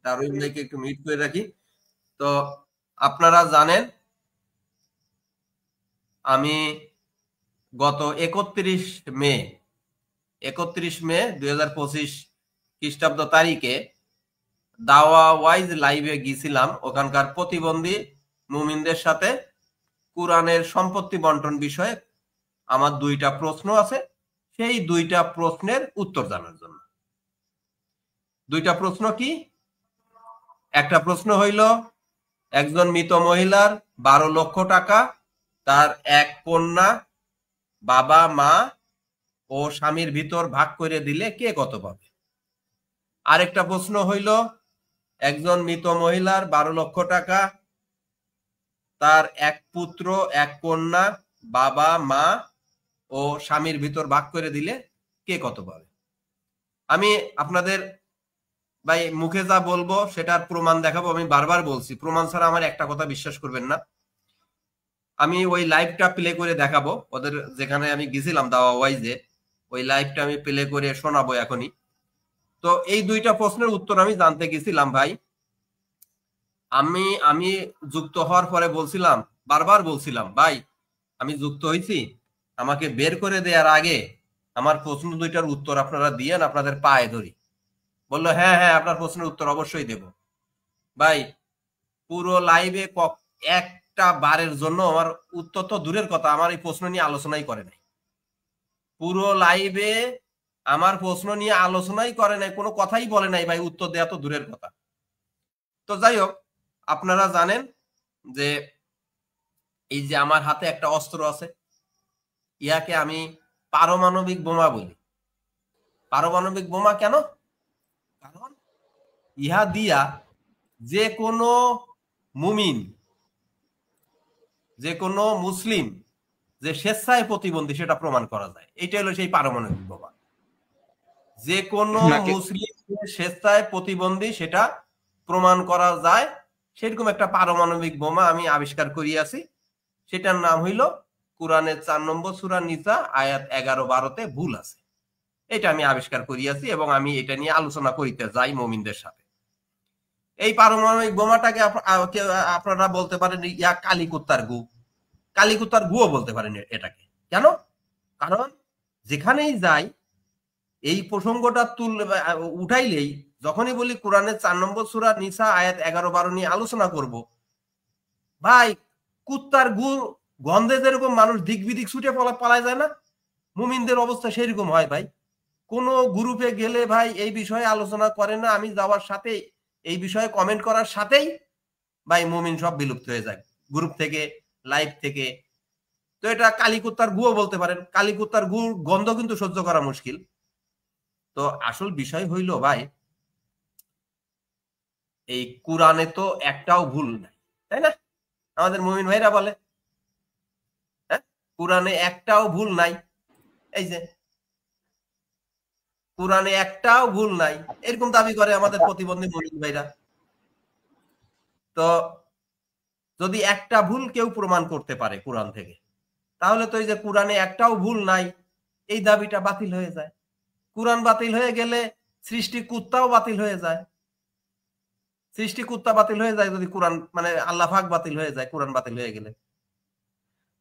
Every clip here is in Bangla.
দারুইন ভাইকে একটু মিউট করে রাখি। তো আপনারা জানেন আমি গত 31 মে 2025 খ্রিস্টাব্দ তারিখে দাওয়া ওয়াইজ লাইভে গিয়েছিলাম ওখানকার প্রতিবন্ধী মুমিনদের সাথে কোরআনের সম্পত্তি বন্টন বিষয়ে আমার 2টা প্রশ্ন আছে, সেই 2টা প্রশ্নের উত্তর জানার জন্য। 2টা প্রশ্ন কি? একটা প্রশ্ন হইল একজন মৃত মহিলার 12 লক্ষ টাকা তার এক কন্যা, বাবা, মা ও স্বামীর ভিতর ভাগ করে দিলে কে কত পাবে? আরেকটা প্রশ্ন হইল একজন মৃত মহিলার 12 লক্ষ টাকা তার এক পুত্র, এক কন্যা, বাবা, মা ও স্বামীর ভিতর ভাগ করে দিলে কে কত পাবে? আমি আপনাদের ভাই মুখে যা বলবো সেটার প্রমাণ দেখাবো। আমি বারবার বলছি, প্রমাণ ছাড়া আমার একটা কথা বিশ্বাস করবেন না। আমি ওই লাইভটা প্লে করে দেখাবো ওদের যেখানে আমি গেছিলাম দাওয়া ওয়াইজে, ওই লাইভটা আমি প্লে করে শোনাবো এখনই। তো এই 2টা প্রশ্নের উত্তর আমি জানতে গেছিলাম ভাই। আমি আমি যুক্ত হওয়ার পরে বলছিলাম, বারবার বলছিলাম, ভাই আমি যুক্ত হয়েছি, আমাকে বের করে দেওয়ার আগে আমার প্রশ্ন 2টার উত্তর আপনারা দিয়েন, আপনাদের পায়ে ধরি। বললো হ্যাঁ হ্যাঁ আপনার প্রশ্নের উত্তর অবশ্যই দেব। ভাই পুরো লাইভে একটা বারের জন্য আমার উত্তর তো দূরের কথা, আমার এই প্রশ্ন নিয়ে আলোচনাই করে নাই। পুরো লাইভে আমার প্রশ্ন নিয়ে আলোচনাই করে নাই, কোনো কথাই বলে নাই ভাই, উত্তর দেওয়া তো দূরের কথা। তো যাই হোক, আপনারা জানেন যে এই যে আমার হাতে একটা অস্ত্র আছে, ইয়াকে আমি পারমাণবিক বোমা বলি। পারমাণবিক বোমা কেন? কারণ ইহা দিয়া যে কোনো মুমিন, যে কোনো মুসলিম যে স্বেচ্ছায় প্রতিবন্ধী সেটা প্রমাণ করা যায়। এটা হলো সেই পারমাণবিক বোমা। যে কোনো নাকি মুসলিম স্বেচ্ছায় প্রতিবন্ধী সেটা প্রমাণ করা যায়, সেরকম একটা পারমাণবিক বোমা আমি আবিষ্কার করিয়াছি। সেটার নাম হইল কোরআনের 4 নম্বর সূরা নিসা আয়াত 11-12-তে ভুল আছে। এটা আমি আবিষ্কার করিয়াছি এবং আমি এটা নিয়ে আলোচনা করিতে যাই মুমিনদের সাথে। এই পারমাণবিক বোমাটাকে আপনারা বলতে পারেন ইয়া কালিকুত্তার গু, কালিকুত্তার গুও বলতে পারেন এটাকে। কেন? কারণ যেখানেই যাই এই প্রসঙ্গটা উঠাইলেই, যখনই বলি কোরআনের 4 নম্বর সূরা নিসা আয়াত 11-12 নিয়ে আলোচনা করব, ভাই কুত্তার গু গন্ধে যেরকম মানুষ দিক বিদিক ছুটে পালায় যায় না, মুমিনদের অবস্থা সেরকম হয় ভাই। কোন গ্রুপে গেলে ভাই এই বিষয়ে আলোচনা করে না, আমি যাওয়ার সাথে এই বিষয়ে কমেন্ট করার সাথেই ভাই মুমিন সব বিলুপ্ত হয়ে যায় গ্রুপ থেকে, লাইভ থেকে। তো এটা কালিকুত্তার গুও বলতে পারেন। কালিকুত্তার গুর গন্ধ কিন্তু সহ্য করা মুশকিল। তো আসল বিষয় হইল ভাই, এই কোরআনে তো একটাও ভুল নাই, তাই না? আমাদের মুমিন ভাইরা বলে হ্যাঁ কোরআনে একটাও ভুল নাই। এই যে কোরআনে একটাও ভুল নাই, এরকম দাবি করে আমাদের আচ্ছা, প্রতিবন্ধী মুমিন ভাইরা। তো যদি একটা ভুল কেউ প্রমাণ করতে পারে কোরআন থেকে, তাহলে তো এই যে কোরআনে একটাও ভুল নাই এই দাবিটা বাতিল হয়ে যায়। কোরআন বাতিল হয়ে গেলে সৃষ্টি কুত্তাও বাতিল হয়ে যায়। সৃষ্টি কুত্তা বাতিল হয়ে যায় যদি কোরআন মানে আল্লাহ পাক বাতিল হয়ে যায় কোরআন বাতিল হয়ে গেলে।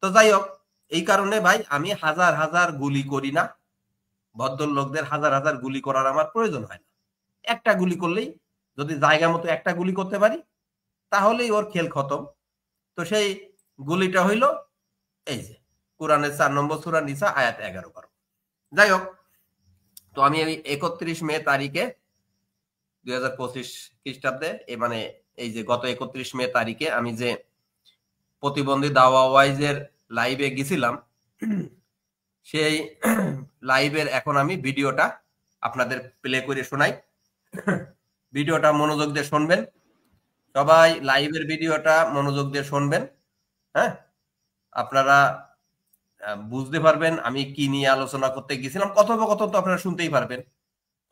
তো যাই হোক, এই কারণে ভাই আমি হাজার হাজার গুলি করি না। ভদ্রলোকদের হাজার হাজার গুলি করার আমার প্রয়োজন হয় না। একটা গুলি করলেই, যদি জায়গা মতো একটা গুলি করতে পারি, তাহলেই ওর খেল খতম। তো সেই গুলিটা হইল এই যে কোরআনের 4 নম্বর সূরা নিসা আয়াত 11-12। যাই হোক, তো আমি এই 31 মে তারিখে 2025 খ্রিস্টাব্দে মানে এই যে গত 31 মে তারিখে আমি যে প্রতিবন্ধী দাওয়া ওয়াইজের লাইভে গেছিলাম, সেই লাইভের এখন আমি ভিডিওটা আপনাদের প্লে করে শোনাই। ভিডিওটা মনোযোগ দিয়ে শুনবেন সবাই, লাইভের ভিডিওটা মনোযোগ দিয়ে শুনবেন। হ্যাঁ, আপনারা বুঝতে পারবেন আমি কি নিয়ে আলোচনা করতে গেছিলাম। কথোপকথন তো আপনারা শুনতেই পারবেন,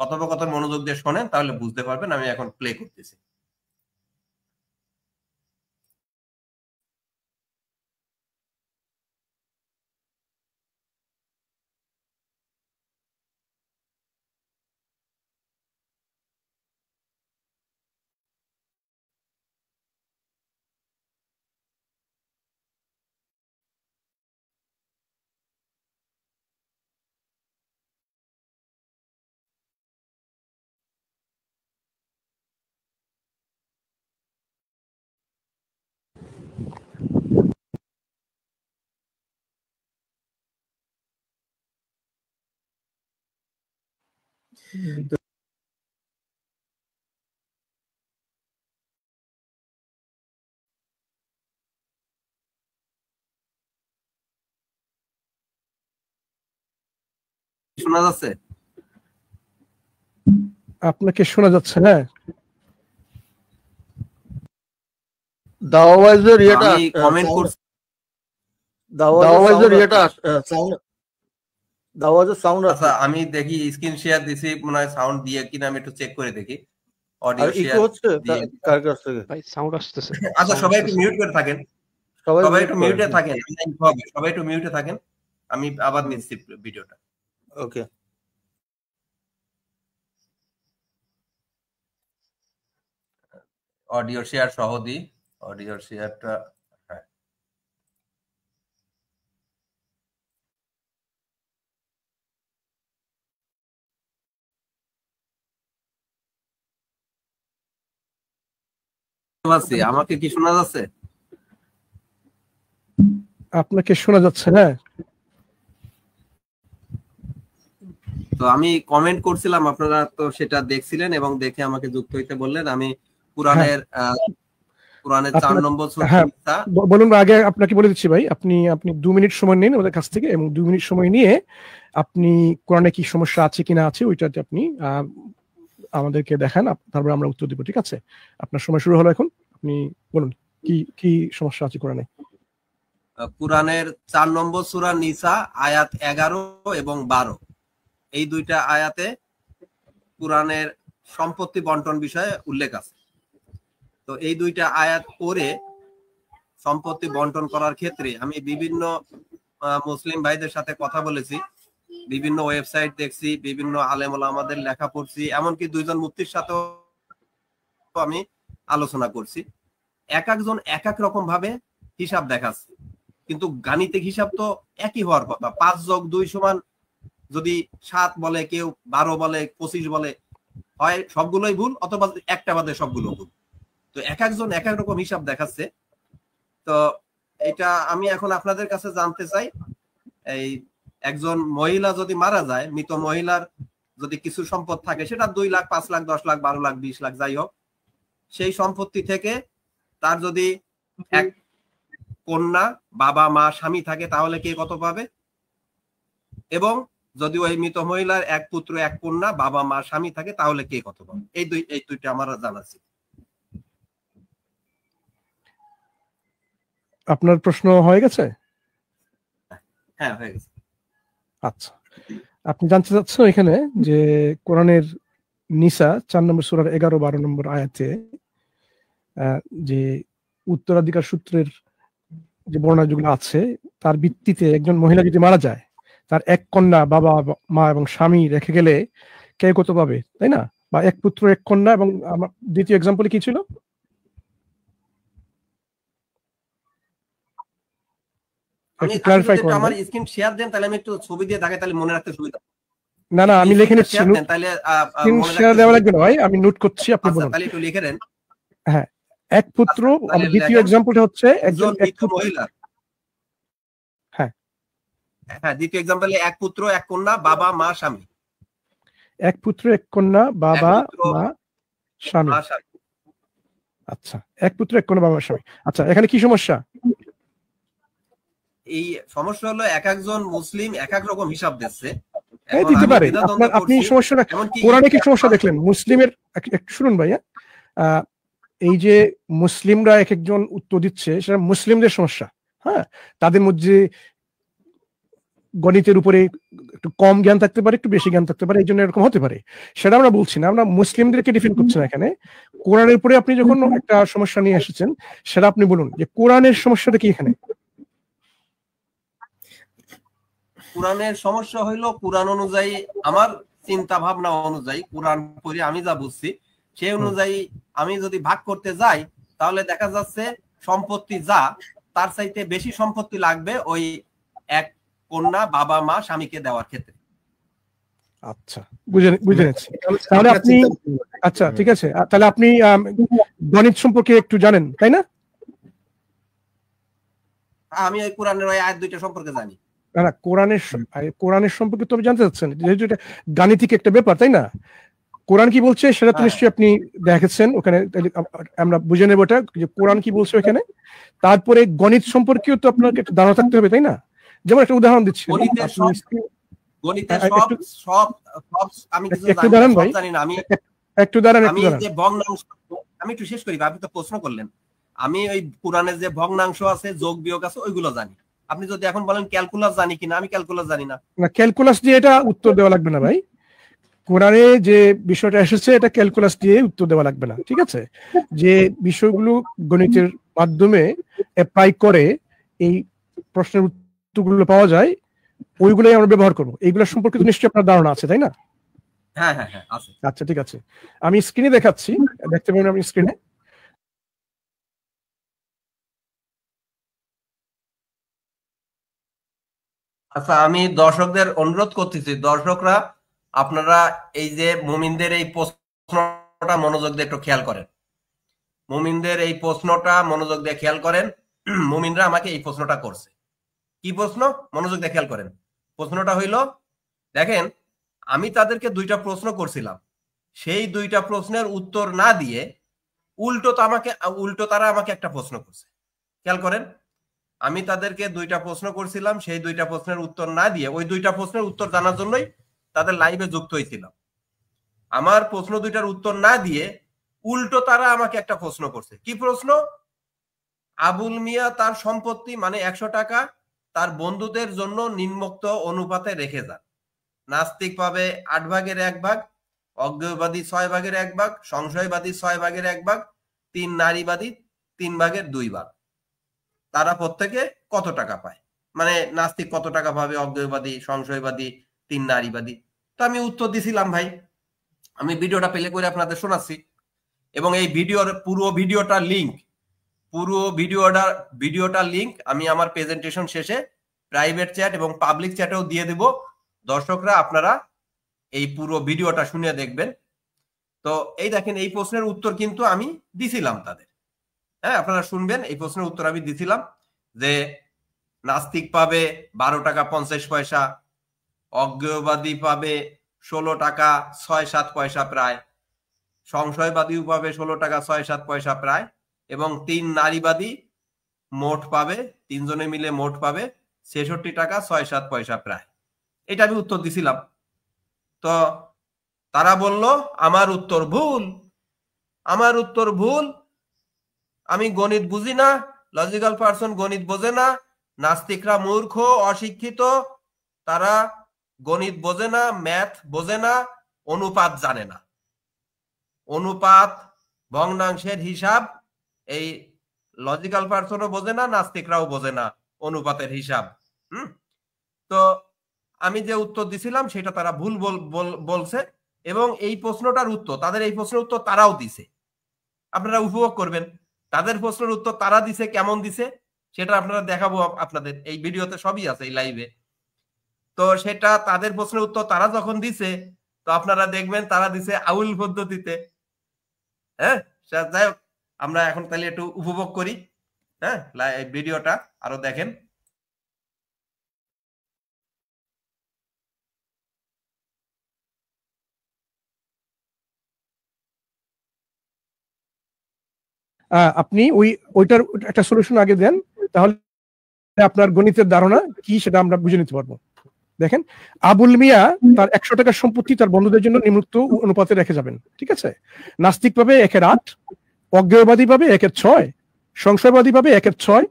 কথোপকথন মনোযোগ দিয়ে শোনেন তাহলে বুঝতে পারবেন। আমি এখন প্লে করতেছি। শোনা যাচ্ছে? আপনাকে শোনা যাচ্ছে? হ্যাঁ, দাওয়াইজের ইয়েটা আমি কমেন্ট করছি, দাওয়াইজের ইয়েটা সাউন্ড, দাওয়াইজের সাউন্ড আছে। আচ্ছা আমি দেখি স্ক্রিন শেয়ার দিছি, মনে হয় সাউন্ড দিয়ে কিনা আমি একটু চেক করে দেখি। অডিও আর ইকো শেয়ার হচ্ছে কার কাছ থেকে? ভাই সাউন্ড আসতেছে। আচ্ছা সবাই একটু মিউট করে থাকেন, সবাই একটু মিউটে থাকেন, সবাই একটু মিউটে থাকেন, আমি আবার নিচ্ছি ভিডিওটা। ওকে, অডিও শেয়ার সহ দিই, অডিও শেয়ারটা। হ্যাঁ আমাকে কি শোনা যাচ্ছে? আপনাকে শোনা যাচ্ছে। হ্যাঁ, তো আমি কমেন্ট করছিলাম, আপনারা তো সেটা দেখছিলেন এবং দেখে আমাকে যুক্ত হইতে বললেন। আমি কোরআনের 4 নম্বর সূরা। বলুন, আগে আপনাকে বলে দিচ্ছি ভাই, আপনি 2 মিনিট সময় নিন আমাদের কাছ থেকে, এবং 2 মিনিট সময় নিয়ে আপনি কোরআনে কি সমস্যা আছে কিনা আছে ওইটাতে আপনি আমাদেরকে দেখান, তারপর আমরা উত্তর দিব। ঠিক আছে, আপনার সময় শুরু হলো এখন। আপনি বলুন কি সমস্যা আছে কোরআনে। কোরআনের 4 নম্বর সূরা নিসা আয়াত 11 এবং 12, এই দুইটা আয়াতে কোরআনের সম্পত্তি বন্টন বিষয়ে উল্লেখ আছে। তো এই দুইটা আয়াত পড়ে সম্পত্তি বন্টন করার ক্ষেত্রে আমি বিভিন্ন মুসলিম ভাইদের সাথে কথা বলেছি, বিভিন্ন ওয়েবসাইট দেখছি, বিভিন্ন আলেম ওলামাদের লেখা পড়ছি, এমনকি 2 জন মুফতির সাথেও আমি আলোচনা করছি। এক একজন এক এক রকম ভাবে হিসাব দেখাচ্ছে, কিন্তু গাণিতিক হিসাব তো একই হওয়ার কথা। 5 যোগ 2 সমান যদি 7 বলে, কেউ 12 বলে, 25 বলে, হয় সবগুলোই ভুল অথবা একটা বাদে সবগুলো ভুল। তো এক একজন এক এক রকম হিসাব দেখাচ্ছে। তো এটা আমি এখন আপনাদের কাছে জানতে চাই, এই একজন মহিলা যদি মারা যায়, মৃত মহিলার যদি কিছু সম্পদ থাকে, সেটা 2 লাখ, 5 লাখ, 10 লাখ, 12 লাখ, 20 লাখ, যাই হোক, সেই সম্পত্তি থেকে তার যদি এক কন্যা, বাবা, মা, স্বামী থাকে, তাহলে কে কত পাবে? এবং যদি ওই মৃত মহিলার এক পুত্র, এক কন্যা, বাবা, মা, স্বামী থাকে, তাহলে কে কত পাবে? এই দুইটা আমার জানাচ্ছি। আপনার প্রশ্ন হয়ে গেছে? হ্যাঁ হয়ে গেছে। আচ্ছা, আপনি জানতে চাচ্ছেন এখানে যে কোরআনের নিসা 4 নম্বর সূরার 11-12 নম্বর আয়াতে যে উত্তরাধিকার সূত্রের যে বর্ণনা যেগুলো আছে, তার ভিত্তিতে একজন মহিলা যদি মারা যায়, তার এক কন্যা, বাবা, মা এবং স্বামী রেখে গেলে কে কত পাবে, তাই না? বা এক পুত্র, এক কন্যা, এবং আমার দ্বিতীয় এক্সাম্পল কি ছিল? আমার স্ক্রিন শেয়ার দেন, তাহলে আমি একটু ছবি দিয়ে দেখাই, তাহলে মনে রাখতে সুবিধা। না আমি লিখে নিচ্ছি, তাহলে শেয়ার দেওয়া লাগবে না ভাই, আমি নোট করছি, আপনি বলুন। তাহলে একটু লিখে দেন। হ্যাঁ, এক পুত্র, আমার দ্বিতীয় এক্সাম্পলটা হচ্ছে একজন মহিলা। হ্যাঁ হ্যাঁ, দ্বিতীয় এক্সাম্পলে এক পুত্র, এক কন্যা, বাবা, মা, স্বামী। এক পুত্র, এক কন্যা, বাবা, মা, স্বামী। আচ্ছা, এক পুত্র, এক কন্যা, বাবা, স্বামী। আচ্ছা, এখানে কি সমস্যা? এই সমস্যা হলো এক একজন মুসলিম এক এক রকম হিসাব দিচ্ছে। দিতে পারে। আপনি সমস্যাটা কোরআনে কি সমস্যা দেখলেন? মুসলিমের একটু শুনুন ভাইয়া, এই যে মুসলিমরা এক একজন উত্তর দিচ্ছে, সেটা মুসলিমদের সমস্যা। হ্যাঁ, তাদের মধ্যে গণিতের উপরে একটু কম জ্ঞান থাকতে পারে, একটু বেশি জ্ঞান থাকতে পারে, এই জন্য এরকম হতে পারে। সেটা আমরা বলছি না, আমরা মুসলিমদেরকে ডিফেন্ড করছি না এখানে। কোরআনের উপরে আপনি যখন একটা সমস্যা নিয়ে এসেছেন, সেটা আপনি বলুন যে কোরআনের সমস্যাটা কি এখানে। কোরআনের সমস্যা হইলো, কোরআন অনুযায়ী, আমার চিন্তা ভাবনা অনুযায়ী, কোরআন পড়ে আমি যা বুঝছি সেই অনুযায়ী আমি যদি ভাগ করতে যাই, তাহলে দেখা যাচ্ছে সম্পত্তি যা, তার চাইতে বেশি সম্পত্তি লাগবে ওই এক কন্যা, বাবা, মা, স্বামীকে দেওয়ার ক্ষেত্রে। আচ্ছা, বুঝে নিচ্ছি। তাহলে আপনি, আচ্ছা ঠিক আছে, তাহলে আপনি গণিত সম্পর্কে একটু জানেন, তাই না? আমি ওই কোরআনের ওই আয়াত দুইটা সম্পর্কে জানি। না কোরআনের সম্পর্কে তো আপনি জানতে চাচ্ছেন, যেহেতু এটা গাণিতিক একটা ব্যাপার, তাই না? কোরআন কি বলছে সেটা তো নিশ্চয়ই আপনি দেখেছেন ওখানে, আমরা বুঝে নেব এটা যে কোরআন কি বলছে ওখানে। তারপরে গণিত সম্পর্কেও তো আপনাকে একটা ধারণা থাকতে হবে, তাই না? যেমন একটা উদাহরণ দিচ্ছি, আমি একটু শেষ করি, আপনি তো প্রশ্ন করলেন। আমি ওই কোরআনের যে ভগ্নাংশ আছে, যোগ বিয়োগ আছে, ওইগুলো জানি। আপনি যদি এখন বলেন ক্যালকুলাস জানি কিনা, আমি ক্যালকুলাস জানি না। ক্যালকুলাস দিয়ে এটা উত্তর দেওয়া লাগবে না ভাই, কোরআনে যে বিষয়টা এসেছে এটা ক্যালকুলাস দিয়ে উত্তর দেওয়া লাগবে না, ঠিক আছে? যে বিষয়গুলো গণিতের মাধ্যমে অ্যাপ্লাই করে এই প্রশ্নের উত্তরগুলো পাওয়া যায়, ওইগুলোই আমরা ব্যবহার করবো। এইগুলো সম্পর্কে তো নিশ্চয়ই আপনার ধারণা আছে, তাই না? হ্যাঁ হ্যাঁ হ্যাঁ আছে। আচ্ছা ঠিক আছে, আমি স্ক্রিনে দেখাচ্ছি, দেখতে পাবেন আপনি স্ক্রিনে। আচ্ছা, আমি দর্শকদের অনুরোধ করতেছি, দর্শকরা আপনারা এই যে মুমিনদের এই প্রশ্নটা মনোযোগ দিয়ে একটু খেয়াল করেন। মুমিনদের এই প্রশ্নটা মনোযোগ দিয়ে খেয়াল করেন। মুমিনরা আমাকে এই প্রশ্নটা করছে। কি প্রশ্ন? মনোযোগ দিয়ে খেয়াল করেন। প্রশ্নটা হইল, দেখেন আমি তাদেরকে দুইটা প্রশ্ন করছিলাম, সেই দুইটা প্রশ্নের উত্তর না দিয়ে উল্টো তারা আমাকে একটা প্রশ্ন করছে। খেয়াল করেন, আমি তাদেরকে দুইটা প্রশ্ন করছিলাম, সেই দুইটা প্রশ্নের উত্তর না দিয়ে ওই দুইটা প্রশ্নের উত্তর জানার জন্যই তাদের লাইভে যুক্ত হয়েছিলাম। আমার প্রশ্ন দুইটার উত্তর না দিয়ে উল্টো তারা আমাকে একটা প্রশ্ন করছে। কি প্রশ্ন? আবুল মিয়া তার সম্পত্তি মানে 100 টাকা তার বন্ধুদের জন্য নিম্নোক্ত অনুপাতে রেখে যান। নাস্তিক পাবে 8 ভাগের 1 ভাগ, অজ্ঞেয়বাদী 6 ভাগের 1 ভাগ, সংশয়বাদী 6 ভাগের 1 ভাগ, 3 নারীবাদী 3 ভাগের 2 ভাগ। তারা প্রত্যেকে কত টাকা পায়? মানে নাস্তিক কত টাকা পাবে, অজ্ঞেয়বাদী, সংশয়বাদী, 3 নারীবাদী। তো আমি উত্তর দিছিলাম ভাই, আমি ভিডিওটা প্লে করে আপনাদের শোনাচ্ছি, এবং এই পুরো ভিডিওটার লিংক আমি আমার প্রেজেন্টেশন শেষে প্রাইভেট চ্যাট এবং পাবলিক চ্যাটেও দিয়ে দেব। দর্শকরা আপনারা এই পুরো ভিডিওটা শুনে দেখবেন। তো এই দেখেন, এই প্রশ্নের উত্তর কিন্তু আমি দিছিলাম তাদের। হ্যাঁ, আপনারা শুনবেন, এই প্রশ্নের উত্তর আমি দিছিলাম যে নাস্তিক পাবে 12 টাকা 50 পয়সা, অজ্ঞেয়বাদী পাবে 16 টাকা 6-7 পয়সা প্রায়, সংশয়বাদীও পাবে 16 টাকা 6-7 পয়সা প্রায়, এবং 3 নারীবাদী মোট পাবে, 3 জনে মিলে মোট পাবে 66 টাকা 6-7 পয়সা প্রায়। এটা আমি উত্তর দিছিলাম। তো তারা বলল আমার উত্তর ভুল, আমি গণিত বুঝি না, লজিক্যাল পারসন গণিত বোঝে না, নাস্তিকরা মূর্খ অশিক্ষিত, তারা গণিত বোঝে না, ম্যাথ বোঝে না, অনুপাত জানে না। অনুপাত, ভগ্নাংশের হিসাব এই লজিক্যাল পারসনও বোঝে না, নাস্তিকরাও বোঝে না অনুপাতের হিসাব। তো আমি যে উত্তর দিছিলাম সেটা তারা ভুল বলছে, এবং এই প্রশ্নটার উত্তর, তাদের এই প্রশ্নের উত্তর তারাও দিছে। আপনারা উপভোগ করবেন, তাদের প্রশ্নের উত্তর তারা দিছে, কেমন দিছে সেটা আপনারা দেখাবো আপনাদের এই ভিডিওতে, সবই আছে এই লাইভে। তো সেটা তাদের প্রশ্নের উত্তর তারা যখন দিছে, তো আপনারা দেখবেন তারা দিছে আউল পদ্ধতিতে। হ্যাঁ, যাই হোক, আমরা এখন তাহলে একটু উপভোগ করি। হ্যাঁ, ভিডিওটা আরো দেখেন। আপনি ওইটার একটা সলিউশন আগে দেন, তাহলে আপনার গণিতের ধারণা কি সেটা আমরা বুঝে নিতে পারবো। দেখেন, আবুল মিয়া তার 100 টাকার সম্পত্তি তার বন্ধুদের জন্য নিম্নোক্ত অনুপাতে রেখে যাবেন, ঠিক আছে? নাস্তিক পাবে 1/8, অজ্ঞেয়বাদী পাবে 1/6, সংশয়বাদী পাবে 1/6,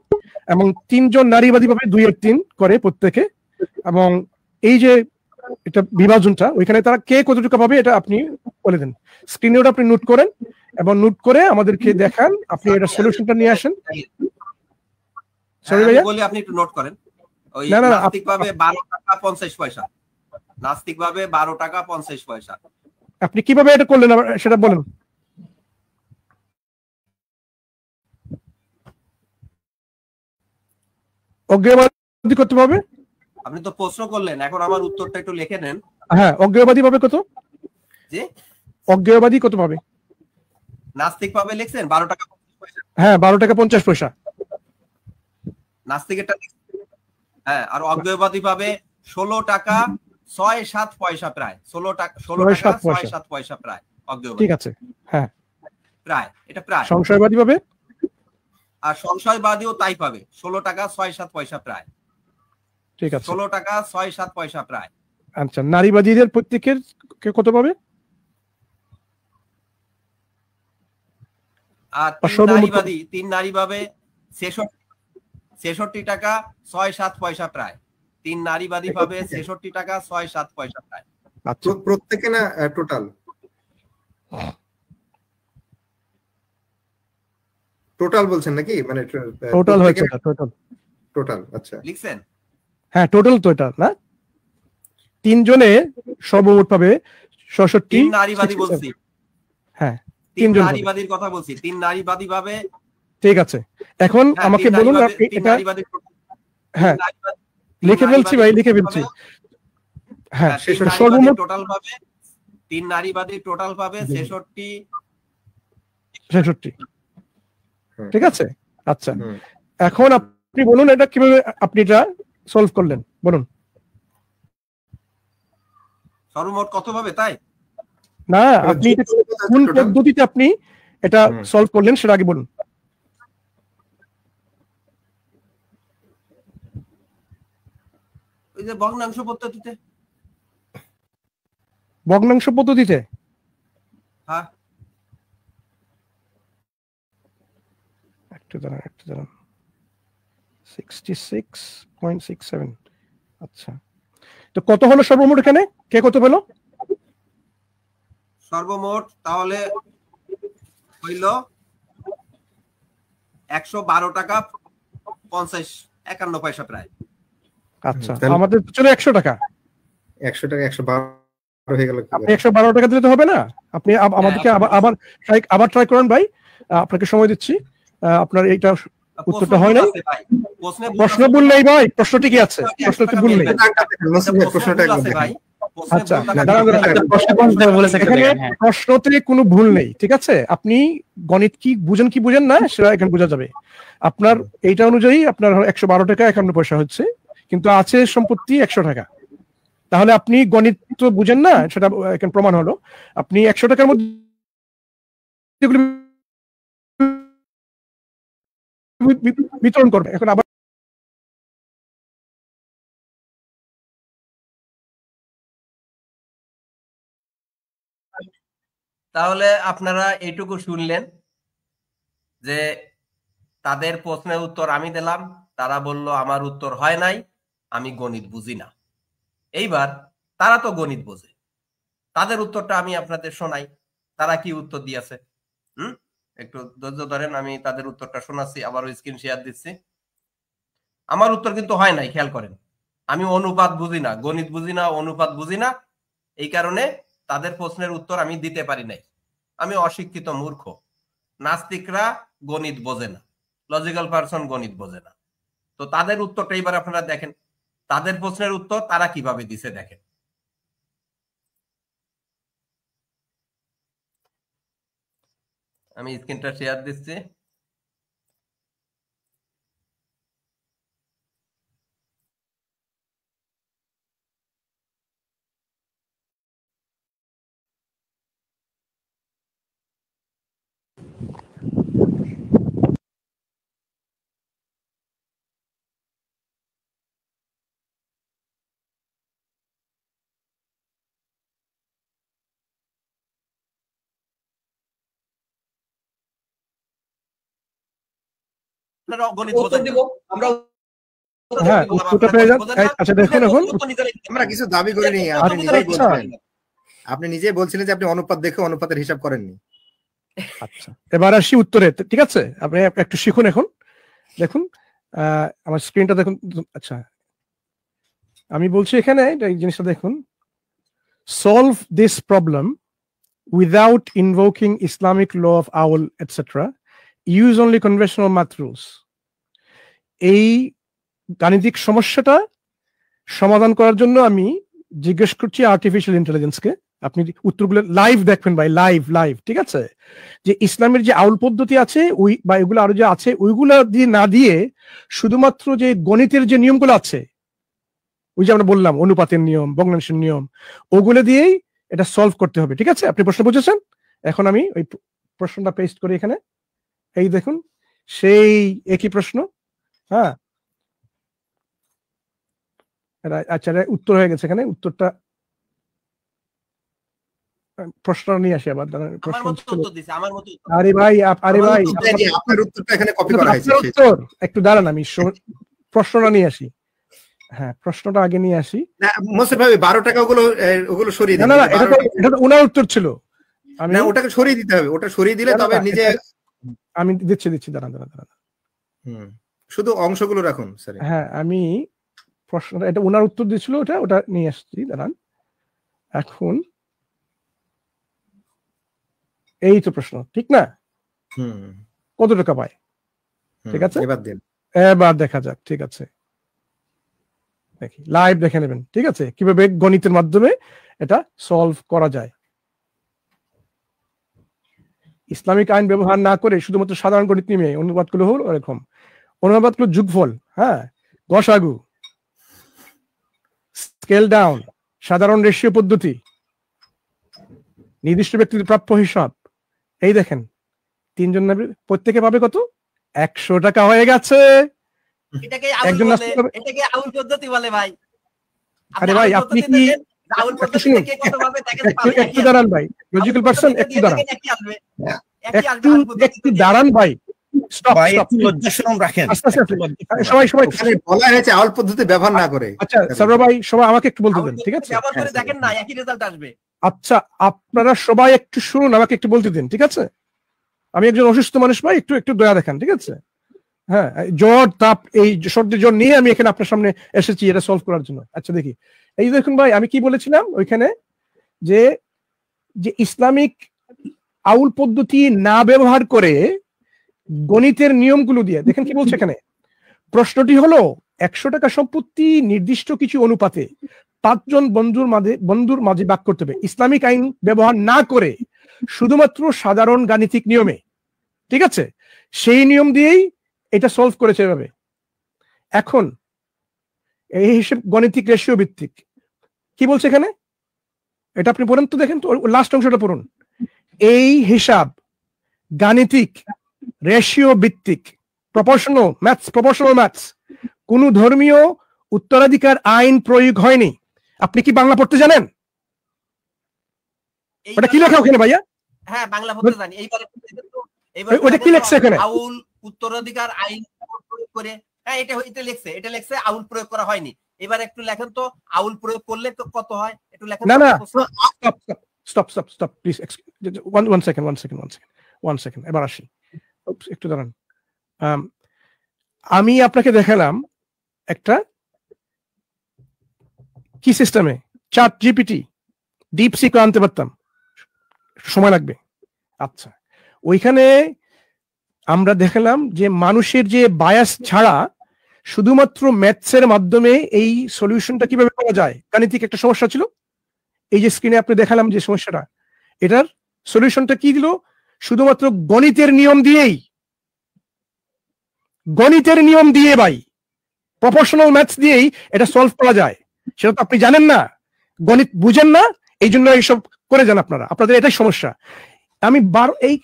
এবং 3 জন নারীবাদী পাবে 2/3 করে প্রত্যেকে। এবং এই যে এটা বিভাজনটা, ওইখানে তারা কে কতটুকু পাবে এটা আপনি বলে দেন। স্ক্রিনে ওটা আপনি নোট করেন এবং নোট করে আমাদেরকে দেখান, আপনি এটা সলিউশনটা নিয়ে আসেন। সরি ভাইয়া, বলি আপনি একটু নোট করেন। ওই নাস্তিক পাবে 12 টাকা 50 পয়সা, নাস্তিক পাবে 12 টাকা 50 পয়সা। আপনি কিভাবে এটা করলেন সেটা বলেন। অজ্ঞেয়বাদী কত পাবে? আপনি তো প্রশ্ন করলেন, এখন আমার উত্তরটা একটু লিখে নেন। হ্যাঁ, অজ্ঞেয়বাদী পাবে কত? জি, অজ্ঞেয়বাদী কত পাবে? নাস্তিক পাবে লিখছেন 12 টাকা 50 পয়সা। হ্যাঁ, 12 টাকা 50 পয়সা। নাস্তিকেরটা হ্যাঁ, আর অজ্ঞেয়বাদী পাবে 16 টাকা 6-7 পয়সা প্রায়, 16 টাকা 6.7 পয়সা প্রায় অজ্ঞেয়বাদী। ঠিক আছে, হ্যাঁ প্রায়, এটা প্রায়। সংশয়বাদী পাবে, আর সংশয়বাদীও তাই পাবে, 16 টাকা 6-7 পয়সা প্রায়। ঠিক আছে, 16 টাকা 6-7 পয়সা প্রায়। আচ্ছা, নারীবাদীদের প্রত্যেকের কত পাবে? আর তিন নারী পাবে 66 টাকা 6-7 পয়সা প্রায়। 3 নারীবাদী পাবে 66 টাকা 6-7 পয়সা প্রায়। আচ্ছা, প্রত্যেকে না টোটাল? টোটাল বলছেন নাকি? মানে টোটাল হয়েছে, টোটাল। আচ্ছা, লিখছেন? হ্যাঁ, টোটাল তো এটা না, 3 জনে সর্বমোট পাবে 66। 3 নারীবাদী বলছি, হ্যাঁ 3 নারীবাদীর কথা বলছি, 3 নারীবাদী পাবে। ঠিক আছে, এখন আমাকে বলুন আপনি এটা, হ্যাঁ লিখে ফেলছি ভাই, লিখে ফেলছি। হ্যাঁ, সর্বমোট টোটাল পাবে 3 নারীবাদী টোটাল পাবে 66। ঠিক আছে, আচ্ছা এখন আপনি বলুন এটা কিভাবে আপনি এটা সলভ করলেন, বলুন। সর্বমোট কত পাবে তাই? না, আপনি কোন পদ্ধতিতে আপনি এটা সলভ করলেন সেটা আগে বলুন। ওই যে ভগ্নাংশ পদ্ধতিতে। ভগ্নাংশ পদ্ধতিতে? হ্যাঁ, একটু দাঁড়ান 66.67। আচ্ছা, তো কত হলো সর্বমোট এখানে? কে কত পেল সর্বমোট? তাহলে হইল 112 টাকা 51 পয়সা প্রায়। আচ্ছা, আমাদের চলে 100 টাকা। 112 হয়ে গেল। আপনি 112 টাকা দিলে তো হবে না, আপনি আমাদেরকে আবার ট্রাই করেন ভাই, আপনাকে সময় দিচ্ছি। আপনার এইটা উত্তরটা হয় নাই, প্রশ্ন ভুল নেই ভাই, প্রশ্ন ঠিকই আছে, প্রশ্নতে ভুল নেই। আচ্ছা, প্রশ্নতে কোনো ভুল নেই, ঠিক আছে। আপনি গণিত কি বুঝেন না সেটা এখানে বোঝা যাবে। আপনার এইটা অনুযায়ী আপনার 112 টাকা 51 পয়সা হচ্ছে, কিন্তু আছে সম্পত্তি 100 টাকা। তাহলে আপনি গণিত তো বুঝেন না, সেটা এখানে প্রমাণ হলো। আপনি 100 টাকার মধ্যে বিতরণ করবে। এখন আবার তাহলে আপনারা এইটুকু শুনলেন যে তাদের প্রশ্নের উত্তর আমি দিলাম, তারা বলল আমার উত্তর হয় নাই, আমি গণিত বুঝি না। এইবার তারা তো গণিত বোঝে, তাদের উত্তরটা আমি আপনাদের শোনাই, তারা কি উত্তর দিয়েছে। একটু ধৈর্য ধরেন, আমি তাদের উত্তরটা শোনাচ্ছি, আবারও স্ক্রিন শেয়ার দিচ্ছি। আমার উত্তর কিন্তু হয় নাই, খেয়াল করেন। আমি অনুপাত বুঝি না, গণিত বুঝি না, অনুপাত বুঝি না, এই কারণে তাদের প্রশ্নের উত্তর আমি দিতে পারি নাই। আমি অশিক্ষিত মূর্খ। নাস্তিকরা গণিত বোঝে না, লজিক্যাল পারসন গণিত বোঝে না। তো তাদের উত্তরটা এবার আপনারা দেখেন, তাদের প্রশ্নের উত্তর তারা কিভাবে দিছে দেখেন। আমি স্ক্রিনটা শেয়ার দিচ্ছি। আপনি নিজেই বলছিলেন যে আপনি অনুপাত দেখে অনুপাতের হিসাব করেননি। আচ্ছা, এবার আসি উত্তরে, ঠিক আছে। আপনি একটু শিখুন। এখন দেখুন আমার স্ক্রিনটা দেখুন। আচ্ছা, আমি বলছি এখানে এই জিনিসটা দেখুন, solve this problem without invoking Islamic law of awl etcetera, use only conventional math rules. এই গাণিতিক সমস্যাটা সমাধান করার জন্য আমি জিজ্ঞেস করছি আর্টিফিশিয়াল ইন্টেলিজেন্সকে। আপনি উত্তরগুলো লাইভ দেখবেন ভাই, লাইভ, ঠিক আছে। যে ইসলামের যে আউল পদ্ধতি আছে বা এগুলো আরো যে আছে, ওইগুলো দিয়ে না দিয়ে শুধুমাত্র যে গণিতের যে নিয়মগুলো আছে ওই যে আমরা বললাম অনুপাতের নিয়ম, ভগ্নাংশের নিয়ম, ওগুলো দিয়েই এটা সলভ করতে হবে। ঠিক আছে, আপনি প্রশ্ন বুঝেছেন? এখন আমি ওই প্রশ্নটা পেস্ট করি এখানে, এই দেখুন সেই একই প্রশ্ন। হ্যাঁ, আচ্ছা উত্তর হয়ে গেছে এখানে, উত্তরটা প্রশ্ন নিয়ে আসি আবার। আরে ভাই আপনার উত্তরটা এখানে কপি করা হয়েছে। উত্তর একটু দাঁড়ান, আমি প্রশ্নটা নিয়ে আসি। হ্যাঁ, প্রশ্নটা আগে নিয়ে আসি। মোস্তাক ভাই 12 টাকা ওগুলো সরিয়ে দিন। না এটা তো ওনার উত্তর ছিল, আমি ওটাকে সরিয়ে দিতে হবে, ওটা সরিয়ে দিলে তবে নিজে আমি দিচ্ছি দাঁড়ান। শুধু অংশগুলো রাখুন স্যার। হ্যাঁ, আমি প্রশ্নটা, এটা ওনার উত্তর দিয়েছিল, ওটা নিয়ে আসছি, দাঁড়ান। এখন এই তো প্রশ্ন, ঠিক না? কত টাকা পায়? ঠিক আছে, এবার দেখা যাক। ঠিক আছে, দেখি লাইভ দেখে নেবেন। ঠিক আছে, কিভাবে গণিতের মাধ্যমে এটা সলভ করা যায়। ইসলামিক আইন ব্যবহার না করে শুধুমাত্র সাধারণ গণিত নিয়ে অনুবাদগুলো হল এরকম। অনুবাদগুলো যোগফল, হ্যাঁ, গসাগু, স্কেল ডাউন, সাধারণ রেশিও পদ্ধতি, নির্দিষ্ট ব্যক্তির প্রাপ্য হিসাব। এই দেখেন, তিনজন প্রত্যেকে পাবে কত? 100 টাকা হয়ে গেছে। আরে ভাই, আপনি কি একটু দাঁড়ান ভাই, লজিক্যাল পারসন, একটু দাঁড়ান, একটু দাঁড়ান ভাই, সবাই বলা হয়েছে আউল পদ্ধতি ব্যবহার না করে। আচ্ছা সরোয়ার ভাই, সবাই আমাকে একটু বলতে দেন। ঠিক আছে, আচ্ছা আপনারা সবাই একটু শুনুন, আমাকে একটু বলতে দিন। ঠিক আছে, আমি একজন অসুস্থ মানুষ ভাই, একটু দয়া দেখান। ঠিক আছে, হ্যাঁ, জ্বর তাপ, এই সর্দি জ্বর নিয়ে আমি এখানে আপনার সামনে এসেছি এটা সলভ করার জন্য। আচ্ছা দেখি, এই দেখুন ভাই, আমি কি বলেছিলাম ওইখানে, যে ইসলামিক আউল পদ্ধতি না ব্যবহার করে গণিতের নিয়মগুলো দিয়ে, দেখেন কি বলছে এখানে। প্রশ্নটি হলো 100 টাকা সম্পত্তি নির্দিষ্ট কিছু অনুপাতে 5 জন বন্ধুর মাঝে ভাগ করতে হবে, ইসলামিক আইন ব্যবহার না করে শুধুমাত্র সাধারণ গাণিতিক নিয়মে। ঠিক আছে, সেই নিয়ম দিয়েই এটা সলভ করেছে এভাবে। এখন এই হিসেব গণিতিক রেশিও ভিত্তিক কি বলছে এখানে, এটা আপনি পড়েন তো, দেখেন তো লাস্ট অংশটা পড়ুন। এই হিসাব গাণিতিক রেশিও ভিত্তিক, প্রপোর্শনাল ম্যাথস, কোন ধর্মীয় উত্তরাধিকার আইন প্রয়োগ হয়নি। আপনি কি বাংলা পড়তে জানেন? ওটা কি লেখা ওখানে ভাইয়া? হ্যাঁ, বাংলা পড়তে জানি। ওটা কি লেখছে এখানে? আউল উত্তরাধিকার আইন প্রয়োগ করে, হ্যাঁ এটা লেখছে আউল প্রয়োগ করা হয়নি। এবার একটু লেখেন তো, আউল প্রয়োগ করলে কত হয় একটু লেখেন। না স্টপ প্লিজ, ওয়ান সেকেন্ড, এবার আসি, একটু দাঁড়ান। আমি আপনাকে দেখালাম একটা কি সিস্টেমে, চ্যাট জিপিটি, ডিপসিক আনতে পারতাম, সময় লাগবে। আচ্ছা, ওইখানে আমরা দেখালাম যে মানুষের যে বায়াস ছাড়া শুধুমাত্র ম্যাথসের মাধ্যমে এই সলিউশনটা কিভাবে করা যায়। গাণিতিক একটা সমস্যা ছিল, এই যে স্ক্রিনে আপনি দেখালাম যে সমস্যাটা, এটার সলিউশনটা কি দিল? শুধুমাত্র গণিতের নিয়ম দিয়ে ভাই, প্রপোর্শনাল ম্যাথস দিয়েই এটা সলভ করা যায়। সেটা তো আপনি জানেন না, গণিত বুঝেন না, এই জন্য এইসব করে যান আপনারা, আপনাদের এটাই সমস্যা। আমি এই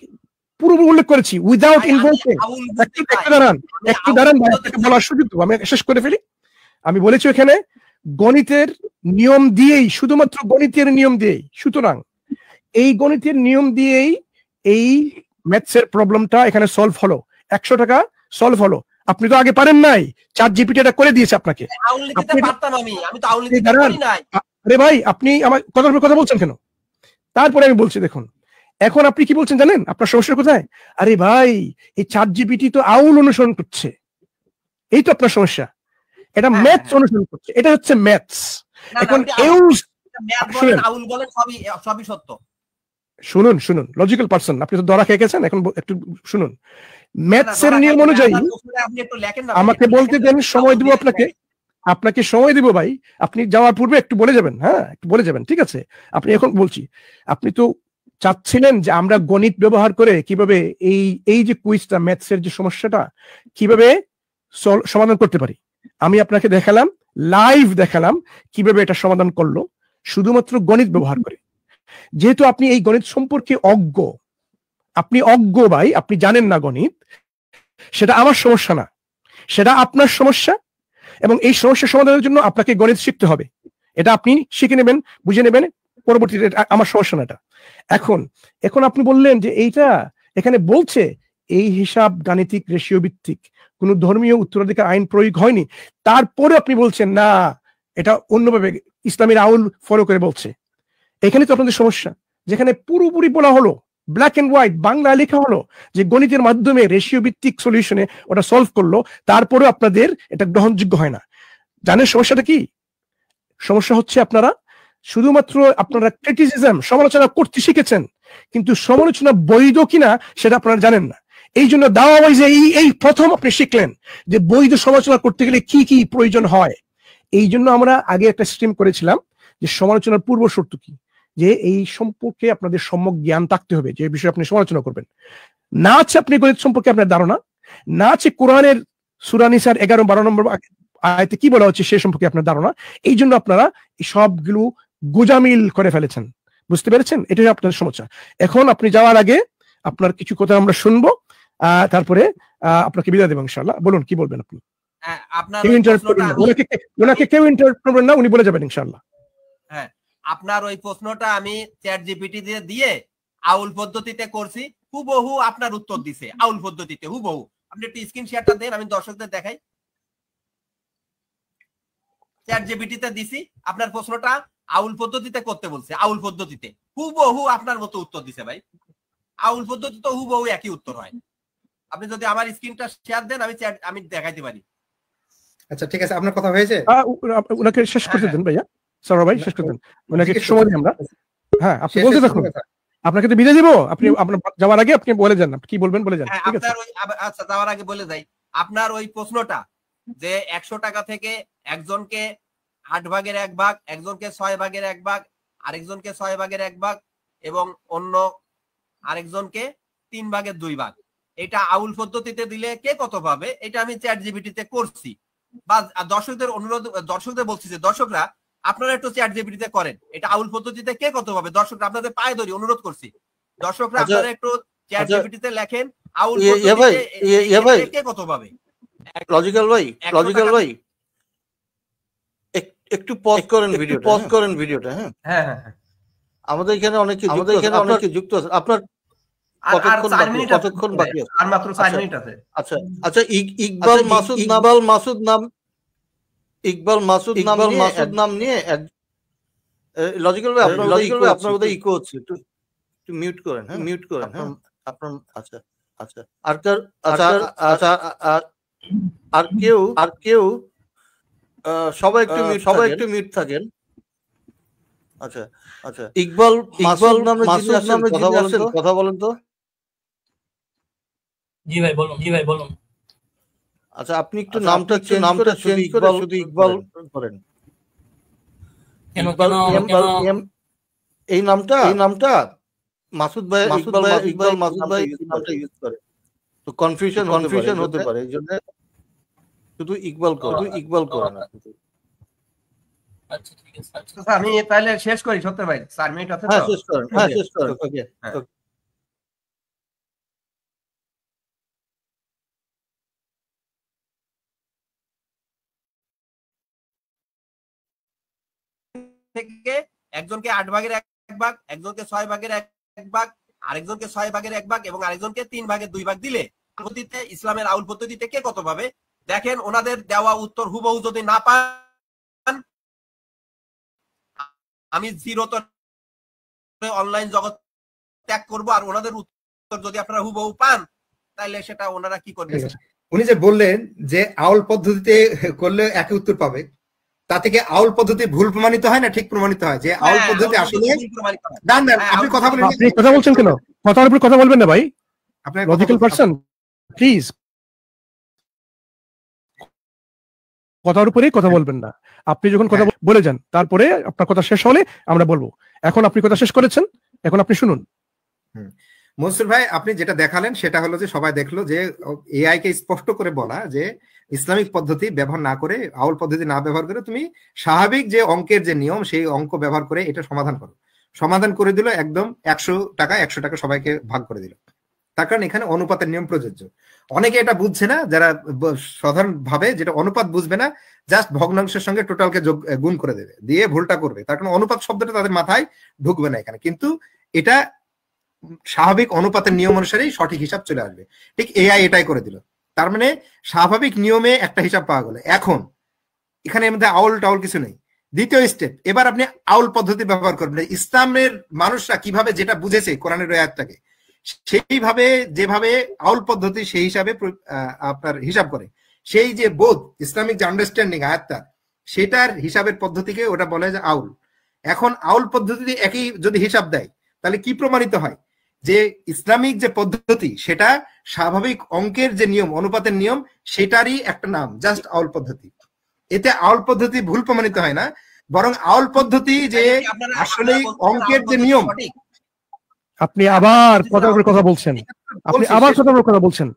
পুরো উল্লেখ করেছি উইদাউট ইনভলভিং। একটু দাঁড়ান ভাই, বলার সুযোগ দেবো, আমি শেষ করে ফেলি। আমি বলেছি এখানে গণিতের নিয়ম দিয়েই, শুধুমাত্র গণিতের নিয়ম দিয়েই, সুতরাং এই গণিতের নিয়ম দিয়েই এই ম্যাথসের প্রবলেমটা এখানে সলভ হলো, 100 টাকা সলভ হলো। আপনি তো আগে পারেন নাই, চ্যাট জিপিটি এটা করে দিয়েছে আপনাকে। আরে ভাই, আপনি আমার কথা বলছেন কেন? তারপরে আমি বলছি, দেখুন এখন আপনি কি বলছেন জানেন আপনার সমস্যা কোথায়? আরে ভাই, এই চ্যাট জিপিটি তো আউল অনুসরণ করছে, এই তো আপনার সমস্যা। এটা ম্যাথস অনুসরণ করছে, এটা হচ্ছে ম্যাথস। এখন শুনুন লজিক্যাল পারসন, আপনি তো ধরা খেয়ে গেছেন, এখন একটু শুনুন। ম্যাথসের নিয়ম অনুযায়ী আমাকে বলতে দেন, সময় দিব আপনাকে সময় দিব ভাই। আপনি যাওয়ার পূর্বে একটু বলে যাবেন, হ্যাঁ একটু বলে যাবেন। ঠিক আছে, আপনি এখন বলছি, আপনি তো চাচ্ছিলেন যে আমরা গণিত ব্যবহার করে কিভাবে এই যে কুইজটা, ম্যাথসের যে সমস্যাটা কিভাবে সমাধান করতে পারি। আমি আপনাকে দেখালাম, লাইভ দেখালাম কিভাবে এটা সমাধান করলো শুধুমাত্র গণিত ব্যবহার করে। যেহেতু আপনি এই গণিত সম্পর্কে অজ্ঞ, আপনি অজ্ঞ ভাই, আপনি জানেন না গণিত, সেটা আমার সমস্যা না, সেটা আপনার সমস্যা। এবং এই সমস্যা সমাধানের জন্য আপনাকে গণিত শিখতে হবে, এটা আপনি শিখে নেবেন, বুঝে নেবেন, পরবর্তীতে আমার সমস্যা না এটা। এখন আপনি বললেন যে এইটা এখানে বলছে এই হিসাব গাণিতিক রেশিও ভিত্তিক, কোন ধর্মীয় উত্তরাধিকার আইন প্রয়োগ হয়নি, তারপরে আপনি বলছেন না এটা অন্যভাবে ইসলামের আউল ফলো করে বলছে। এখানে তো আপনাদের সমস্যা, যেখানে পুরোপুরি বলা হলো, ব্ল্যাক এন্ড হোয়াইট বাংলা লেখা হলো যে গণিতের মাধ্যমে রেশিও ভিত্তিক সলিউশনে ওটা সলভ করলো, তারপরেও আপনাদের এটা গ্রহণযোগ্য হয় না। জানেন সমস্যাটা কি? সমস্যা হচ্ছে আপনারা শুধুমাত্র আপনারা ক্রিটিসিজম, সমালোচনা করতে শিখেছেন, কিন্তু সমালোচনা বৈধ কিনা সেটা আপনারা জানেন না। এই জন্য দাওয়া ওয়াইজে এই প্রথম আপনি শিখলেন যে বৈধ সমালোচনা করতে গেলে কি কি প্রয়োজন হয়। এই জন্য আমরা আগে একটা স্ট্রিম করেছিলাম যে সমালোচনার পূর্ব শর্ত কি, যে এই সম্পর্কে আপনাদের সম্যক জ্ঞান থাকতে হবে যে বিষয়ে আপনি সমালোচনা করবেন। না আছে আপনি গণিত সম্পর্কে আপনার ধারণা, না আছে কোরআনের সূরা নিসার 11-12 নম্বর আয়াতে কি বলা হচ্ছে সে সম্পর্কে আপনার ধারণা। এই জন্য আপনারা এই সবগুলো গোজামিল করে ফেলেছেন, বুঝতে পেরেছেন? এটাই আপনার সমস্যা। এখন আপনি যাওয়ার আগে আপনার কিছু কথা আমরা শুনবো, তারপরে আপনাকে বিদায় দেবো ইনশাআল্লাহ। বলুন কি বলবেন আপনি? ওনাকে কেউ ইন্টারাপ্ট করবেন না, উনি বলে যাবেন ইনশাআল্লাহ। হ্যাঁ, আপনার ওই প্রশ্নটা আমি চ্যাট জিপিটি দিয়ে আউল পদ্ধতিতে করছি, হুবহু আপনার উত্তর দিছে আউল পদ্ধতিতে হুবহু। আপনি একটু স্ক্রিন শেয়ারটা দেন, আমি দর্শকদের দেখাই। চ্যাট জিপিটিতে দিছি, আপনার প্রশ্নটা আউল পদ্ধতিতে করতে বলছে, আউল পদ্ধতিতে হুবহু আপনার মতো উত্তর দিছে ভাই। আউল পদ্ধতি তো হুবহু একই উত্তর হয়। আপনি যদি আমার স্ক্রিনটা শেয়ার দেন আমি দেখাইতে পারি। আচ্ছা ঠিক আছে, আপনার কথা হয়েছে? ওনাকে শেষ করতে দেন ভাইয়া, সরোয়ার ভাই শেষ করতে দেন, ওনাকে সময় দিই আমরা। হ্যাঁ, আপনি বলতে থাকুন, আপনাকে তো বিদায় দিব। আপনি আপনার যাওয়ার আগে আপনি বলে যান কি বলবেন, বলে যান। ঠিক আছে, আচ্ছা যাওয়ার আগে বলে যাই, আপনার ওই প্রশ্নটা যে 100 টাকা থেকে একজনকে 8 ভাগের 1 ভাগ, একজনকে 6 ভাগের 1 ভাগ, আরেকজনকে 6 ভাগের 1 ভাগ এবং অন্য আরেকজনকে 3 ভাগের 2 ভাগ, এটা আউল পদ্ধতিতে দিলে কে কত পাবে, এটা আমি চ্যাট জিপিটিতে করছি। বা দর্শকদের অনুরোধ, দর্শকদের বলছি যে দর্শকরা আপনারা একটু চ্যাট জিপিটিতে করেন, এটা আউল পদ্ধতিতে কে কত পাবে। দর্শকরা আপনাদের পায়ে ধরি অনুরোধ করছি, দর্শকরা আপনারা একটু চ্যাট জিপিটিতে লেখেন আউল পদ্ধতিতে কে কত পাবে। লজিক্যাল ভাই একটু পজ করেন ভিডিওটা। হ্যাঁ, আমাদের এখানে অনেকে যুক্ত আছে। আপনার কতক্ষণ বাকি আছে? আর মাত্র 4 মিনিট আছে। আচ্ছা, ইকবাল মাসুদ নাম নিয়ে লজিক্যাল ভাই আপনার বোধহয় ইকো হচ্ছে, একটু মিউট করেন। হ্যাঁ, মিউট করেন। হ্যাঁ, আপনার আচ্ছা আর কেউ সবাই একটু মিউট থাকেন। আচ্ছা, ইকবাল মাসুদ নামে কথা বলেন তো। জি ভাই বলুন। আচ্ছা, আপনি একটু নামটা চেঞ্জ করে শুধু ইকবাল করেন। এই নামটা মাসুদ ভাই ইকবাল মাসুদ ভাই নামটা ইউজ করে, তো কনফিউশন হতে পারে, এই জন্য শুধু ইকবাল করেন। আচ্ছা ঠিক আছে। আচ্ছা আমি তাহলে শেষ করি সত্যি ভাই, 4 মিনিট আছে তো। হ্যাঁ, শেষ করেন। ওকে। থেকে একজনকে 8 ভাগের 1 ভাগ, একজনকে 6 ভাগের 1 ভাগ, আরেকজনকে 6 ভাগের 1 ভাগ এবং আরেকজনকে 3 ভাগের 2 ভাগ দিলে পদ্ধতিতে ইসলামের আউল পদ্ধতিতে কে কত পাবে। দেখেন ওনাদের দেওয়া উত্তর হুবহু যদি না পান, আমি জিরো তো অনলাইন জগৎ ত্যাগ করব, আর ওনাদের উত্তর যদি আপনারা হুবহু পান তাহলে সেটা ওনারা কি করবে। উনি যে বললেন যে আউল পদ্ধতিতে করলে একই উত্তর পাবে, তা থেকে আউল পদ্ধতি ভুল প্রমাণিত হয় না ঠিক প্রমাণিত হয় যে আউল পদ্ধতি আসলে আপনি কথা বলেন। আপনি কথা বলছেন কেন? কথার উপর কথা বলবেন না ভাই, আপনি লজিক্যাল পারসন, প্লিজ কথার উপরেই কথা বলবেন না। আপনি যখন কথা বলে যান তারপরে আপনার কথা শেষ হলে আমরা বলবো। এখন আপনি কথা শেষ করেছেন, এখন আপনি শুনুন। মনসুর ভাই আপনি যেটা দেখালেন সেটা হলো যে সবাই দেখলো যে এআই কে স্পষ্ট করে বলা যে ইসলামিক পদ্ধতি ব্যবহার না করে, আউল পদ্ধতি না ব্যবহার করে তুমি স্বাভাবিক যে অঙ্কের যে নিয়ম সেই অঙ্ক ব্যবহার করে এটা সমাধান করো। সমাধান করে দিল একদম 100 টাকা সবাইকে ভাগ করে দিল। তার কারণ এখানে অনুপাতের নিয়ম প্রযোজ্য। অনেকে এটা বুঝছে না, যারা সাধারণ ভাবে যেটা অনুপাত বুঝবে না, জাস্ট ভগ্নাংশের সঙ্গে টোটালকে গুণ করে দেবে, দিয়ে ভুলটা করবে। তার কারণ অনুপাত শব্দটা তাদের মাথায় ঢুকবে না এখানে, কিন্তু এটা স্বাভাবিক অনুপাতের নিয়ম অনুসারেই সঠিক হিসাব চলে আসবে। ঠিক এআই এটাই করে দিল। তার মানে স্বাভাবিক নিয়মে একটা হিসাব পাওয়া গেল। এখন এখানে মধ্যে আউল টাউল কিছু নেই। দ্বিতীয় স্টেপ, এবার আপনি আউল পদ্ধতি ব্যবহার করবেন। ইসলামের মানুষরা কিভাবে যেটা বুঝেছে কোরআনের আয়াতটাকে, সেইভাবে যেভাবে আউল পদ্ধতি সেই হিসাবে আপনার হিসাব করে, সেই যে বোধ ইসলামিক যে আন্ডারস্ট্যান্ডিং আয়াতটা, সেটার হিসাবের পদ্ধতিকে ওটা বলে যে আউল। এখন আউল পদ্ধতি একই যদি হিসাব দেয় তাহলে কি প্রমাণিত হয়? যে ইসলামিক যে পদ্ধতি সেটা স্বাভাবিক অঙ্কের যে নিয়ম, অনুপাতের নিয়ম, সেটারই একটা নাম, জাস্ট আউল পদ্ধতি। এতে আউল পদ্ধতি ভুল প্রমাণিত হয় না, বরং আউল পদ্ধতি যে আসলে অঙ্কের যে নিয়ম। আপনি আবার কথা বলছেন, আপনি আবার কথা বলছেন,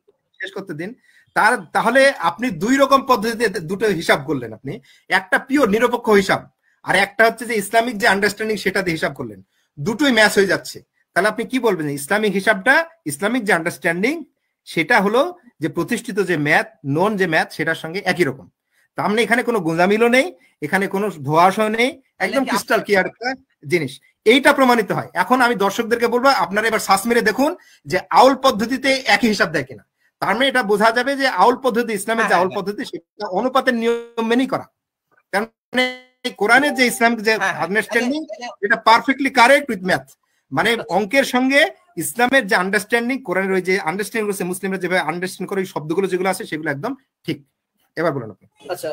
শেষ করতে দিন। তাহলে আপনি দুই রকম পদ্ধতিতে দুটো হিসাব করলেন। আপনি একটা পিওর নিরপেক্ষ হিসাব, আর একটা হচ্ছে যে ইসলামিক যে আন্ডারস্ট্যান্ডিং সেটা দিয়ে হিসাব করলেন। দুটোই ম্যাচ হয়ে যাচ্ছে। তাহলে আপনি কি বলবেন? ইসলামিক হিসাবটা, ইসলামিক যে আন্ডারস্ট্যান্ডিং সেটা হলো যে প্রতিষ্ঠিত যে ম্যাথ, নন যে ম্যাথ, সেটার সঙ্গে একই রকম। তার মানে এখানে কোনো গুঁজামিলও নেই, এখানে কোনো ধোঁয়াশা নেই, একদম ক্রিস্টাল ক্লিয়ার একটা জিনিস। এইটা প্রমাণিত হয়। এখন আমি দর্শকদেরকে বলবো আপনারা এবার শ্বাস মেরে দেখুন যে আউল পদ্ধতিতে একই হিসাব দেয় কিনা। তার মানে এটা বোঝা যাবে যে আউল পদ্ধতি, ইসলামের যে আউল পদ্ধতি সেটা অনুপাতের নিয়ম মেনেই করা। কারণ কোরআনের যে ইসলামিক যে আন্ডারস্ট্যান্ডিং এটা পারফেক্টলি কারেক্ট উইথ ম্যাথ। মানে অঙ্কের সঙ্গে ইসলামের যে আন্ডারস্ট্যান্ডিং, কোরআনের ওই যে আন্ডারস্ট্যান্ডিং করছে মুসলিমরা যেভাবে আন্ডারস্ট্যান্ড করে, ওই শব্দগুলো যেগুলো আছে সেগুলো একদম ঠিক। এবার বলুন আপনি। আচ্ছা,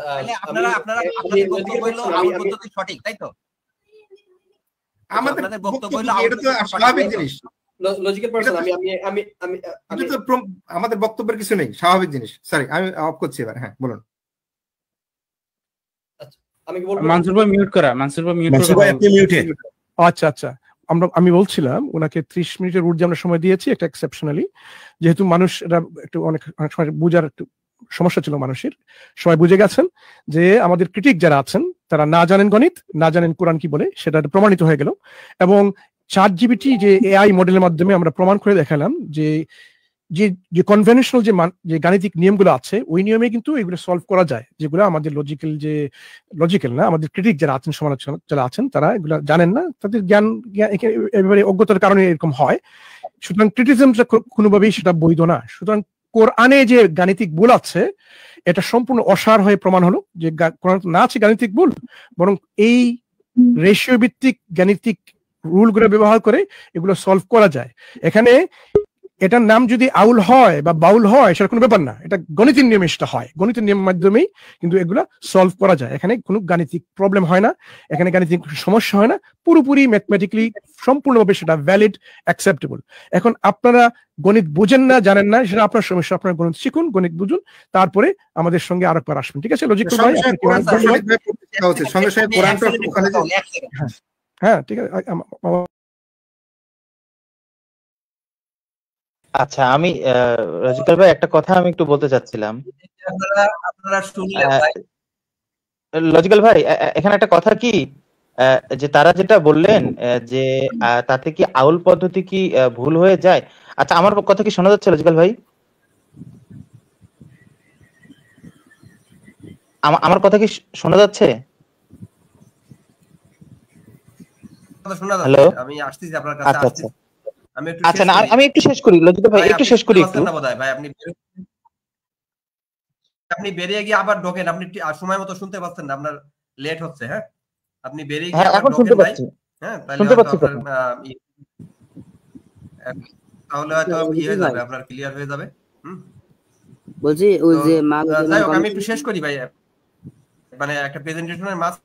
আপনারা আপনাদের বক্তব্য হলো আউল পদ্ধতি সঠিক, তাই তো? আমাদের বক্তব্য হলো এটা তো স্বাভাবিক জিনিস, লজিক্যাল পারসন। আমি তো আমাদের বক্তব্যের কিছু নেই, স্বাভাবিক জিনিস। সরি, আমি অফ করছি এবার। হ্যাঁ বলুন। আমি কি বলবো? মানসুর ভাই মিউট করা, মানসুর ভাই মিউট করা, আপনি মিউটে। আচ্ছা, আমি বলছিলাম ওনাকে 30 মিনিটের ঊর্ধ্বে আমরা সময় দিয়েছি, একটা এক্সেপশনালি, যেহেতু মানুষ এটা একটু অনেক সময় বুঝার একটু সমস্যা ছিল মানুষের, সবাই বুঝে গেছেন যে আমাদের ক্রিটিক যারা আছেন তারা না জানেন গণিত, না জানেন কোরআন কি বলে, সেটা প্রমাণিত হয়ে গেল। এবং ChatGPT যে এআই মডেলের মাধ্যমে আমরা প্রমাণ করে দেখালাম যে যে কনভেনশনাল যে গাণিতিক নিয়মগুলো আছে ওই নিয়মে কিন্তু এগুলো সলভ করা যায়, যেগুলো আমাদের লজিক্যাল না, আমাদের ক্রিটিক যারা আছেন, সমালোচনা যারা আছেন, তারা এগুলো জানেন না, তাদের জ্ঞান এবারে অজ্ঞতার কারণে এরকম হয়। সুতরাং ক্রিটিসিজমটা কোনোভাবেই সেটা বৈধ না। সুতরাং কোরআনে যে গাণিতিক ভুল আছে এটা সম্পূর্ণ অসার হয়ে প্রমাণ হলো যে কোরআন না আছে গাণিতিক ভুল, বরং এই রেশিও ভিত্তিক গাণিতিক রুলগুলো ব্যবহার করে এগুলো সলভ করা যায়। এখানে এটার নাম যদি আউল হয় বা বাউল হয় সেটা কোনো ব্যাপার না, এটা গণিতের নিয়মে সেটা হয়, গণিতের নিয়মের মাধ্যমেই কিন্তু এগুলো সলভ করা যায়। এখানে কোনো গাণিতিক প্রবলেম হয় না, এখানে গাণিতিক সমস্যা হয় না, পুরোপুরি ম্যাথমেটিক্যালি সম্পূর্ণভাবে সেটা ভ্যালিড, অ্যাকসেপ্টেবল। এখন আপনারা গণিত বুঝেন না, জানেন না, সেটা আপনার সমস্যা, আপনার গণিত শিখুন, গণিত বুঝুন, তারপরে আমাদের সঙ্গে আরেকবার আসবেন। ঠিক আছে? লজিক্যাল ভাই, হ্যাঁ ঠিক আছে। আচ্ছা, আমি লজিক্যাল ভাই একটা কথা আমি একটু বলতে চাচ্ছিলাম। লজিক্যাল ভাই, এখানে একটা কথা কি, যে তারা যেটা বললেন যে তাতে কি আউল পদ্ধতি কি ভুল হয়ে যায়? আচ্ছা, আমার কথা কি শোনা যাচ্ছে লজিক্যাল ভাই? আমার কথা কি শোনা যাচ্ছে? হ্যালো, আমি আসতেছি আপনার কাছে। আচ্ছা, আচ্ছা, না আমি একটু শেষ করি লজিক্যাল ভাই, একটু শেষ করি একটু। ভাই আপনি বেরিয়ে গিয়ে আবার ঢোকেন, আপনি সময় মতো শুনতে পাচ্ছেন না, আপনার লেট হচ্ছে। হ্যাঁ, আপনি বেরিয়ে গিয়ে এখন শুনতে পাচ্ছি। হ্যাঁ, শুনতে পাচ্ছি, তাহলে হয়তো কি হয়ে যাবে, আপনার ক্লিয়ার হয়ে যাবে। বলছি ওই যে আমি একটু শেষ করি ভাই, মানে একটা প্রেজেন্টেশনের মাস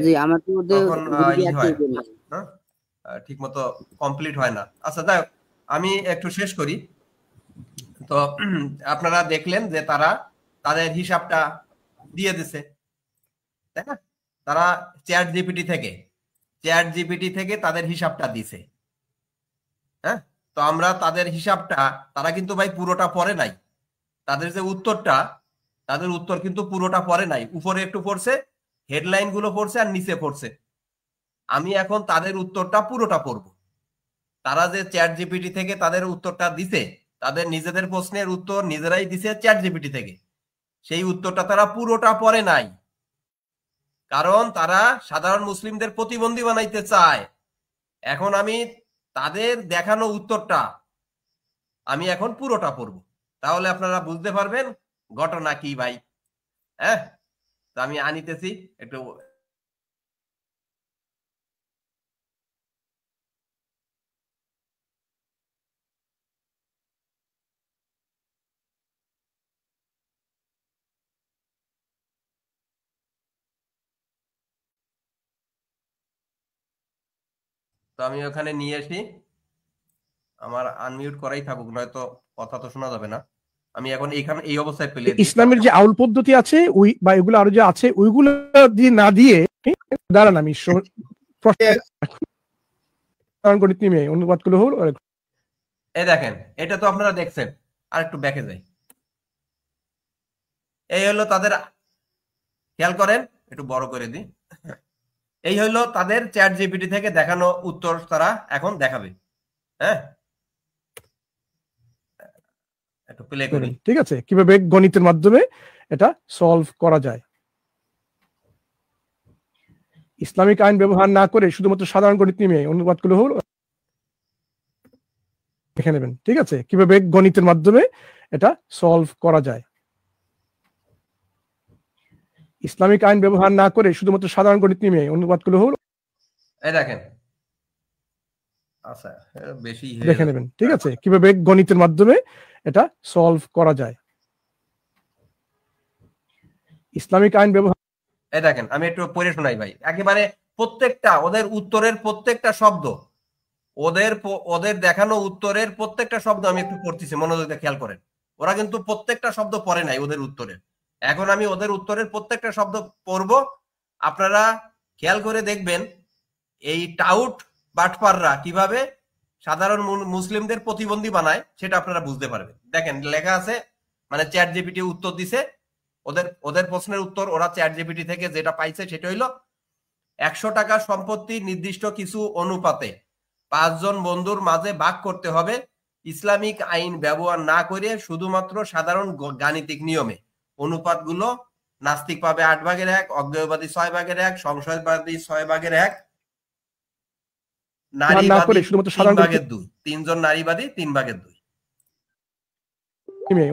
জি আমার মধ্যে ঠিক মতো কমপ্লিট হয় না। আচ্ছা যাই হোক, আমি একটু শেষ করি। তো আপনারা দেখলেন যে তারা তাদের হিসাবটা দিয়ে দিছে, তাই না? তারা চ্যাট জিপিটি থেকে তাদের হিসাবটা দিছে। হ্যাঁ, তো আমরা তাদের হিসাবটা, তারা কিন্তু ভাই পুরোটা পড়ে নাই, তাদের যে উত্তরটা, তাদের উত্তর কিন্তু পুরোটা পড়ে নাই, উপরে একটু পড়ছে, হেডলাইন গুলো পড়ছে আর নিচে পড়ছে। আমি এখন তাদের উত্তরটা পুরোটা পড়ব। তারা যে চ্যাট জিপিটি থেকে তাদের উত্তরটা দিছে, তাদের নিজেদের প্রশ্নের উত্তর নিজেরাই দিছে চ্যাট জিপিটি থেকে, সেই উত্তরটা তারা পুরোটা পড়ে নাই, কারণ তারা সাধারণ মুসলিমদের প্রতিবন্ধী বানাইতে চায়। এখন আমি তাদের দেখানো উত্তরটা আমি এখন পুরোটা পড়ব, তাহলে আপনারা বুঝতে পারবেন ঘটনা কি ভাই। হ্যাঁ, তো আমি আনিতেছি একটু। তো আমি ওখানে নিয়ে আসি, আমার আনমিউট করাই থাকুক, নয়তো কথা তো শোনা যাবে না। আমি এখন এইখানে এই অবস্থায় পেলে ইসলামের যে আউল পদ্ধতি আছে ওই বা এগুলো আরো যে আছে ওইগুলো দিয়ে না দিয়ে দাঁড়ান আমি গণিত নিয়ে অনুবাদ করলে হল। এই দেখেন, এটা তো আপনারা দেখছেন, আর একটু ব্যাকে যাই। এই হলো তাদের, খেয়াল করেন, একটু বড় করে দিই। এই হলো তাদের চ্যাট জিপিটি থেকে দেখানো উত্তর, তারা এখন দেখাবে। হ্যাঁ, একটু প্লে করি। ঠিক আছে, কিভাবে গণিতের মাধ্যমে এটা সলভ করা যায়। ইসলামিক আইন ব্যবহার না করে শুধুমাত্র সাধারণ গণিত নিয়ে অনুবাদ করলে হল দেখে নেবেন। ঠিক আছে, কিভাবে গণিতের মাধ্যমে এটা সলভ করা যায়। ইসলামিক আইন ব্যবহার না করে শুধুমাত্র সাধারণ গণিত নিয়ে অনুবাদ করলে হল। এই দেখেন, আচ্ছা বেশি দেখে নেবেন। ঠিক আছে, কিভাবে গণিতের মাধ্যমে এটা সলভ করা যায়। ইসলামিক আইন ব্যবহার, এই দেখেন, আমি একটু পড়ে শোনাই ভাই, একেবারে প্রত্যেকটা ওদের উত্তরের প্রত্যেকটা শব্দ, ওদের দেখানো উত্তরের প্রত্যেকটা শব্দ আমি একটু পড়তেছি, মনোযোগ দিয়ে খেয়াল করেন। ওরা কিন্তু প্রত্যেকটা শব্দ পড়ে নাই ওদের উত্তরের। এখন আমি ওদের উত্তরের প্রত্যেকটা শব্দ পড়বো, আপনারা খেয়াল করে দেখবেন এই টাউট বাটপাররা কিভাবে সাধারণ মুসলিমদের প্রতিবন্ধী বানায়, সেটা আপনারা বুঝতে পারবেন। দেখেন লেখা আছে, মানে চ্যাট জিপিটি উত্তর দিছে, ওদের প্রশ্নের উত্তর ওরা চ্যাট জিপিটি থেকে যেটা পাইছে সেটা হইলো 100 টাকা সম্পত্তি নির্দিষ্ট কিছু অনুপাতে 5 জন বন্ধুর মাঝে ভাগ করতে হবে, ইসলামিক আইন ব্যবহার না করে শুধুমাত্র সাধারণ গাণিতিক নিয়মে। অনুপাতগুলো নাস্তিক পাবে 8/1, অজ্ঞেয়বাদী 6/1, সংশয়বাদী 6/1, নারীবাদী 3/2, 3 জন নারীবাদী 3/2।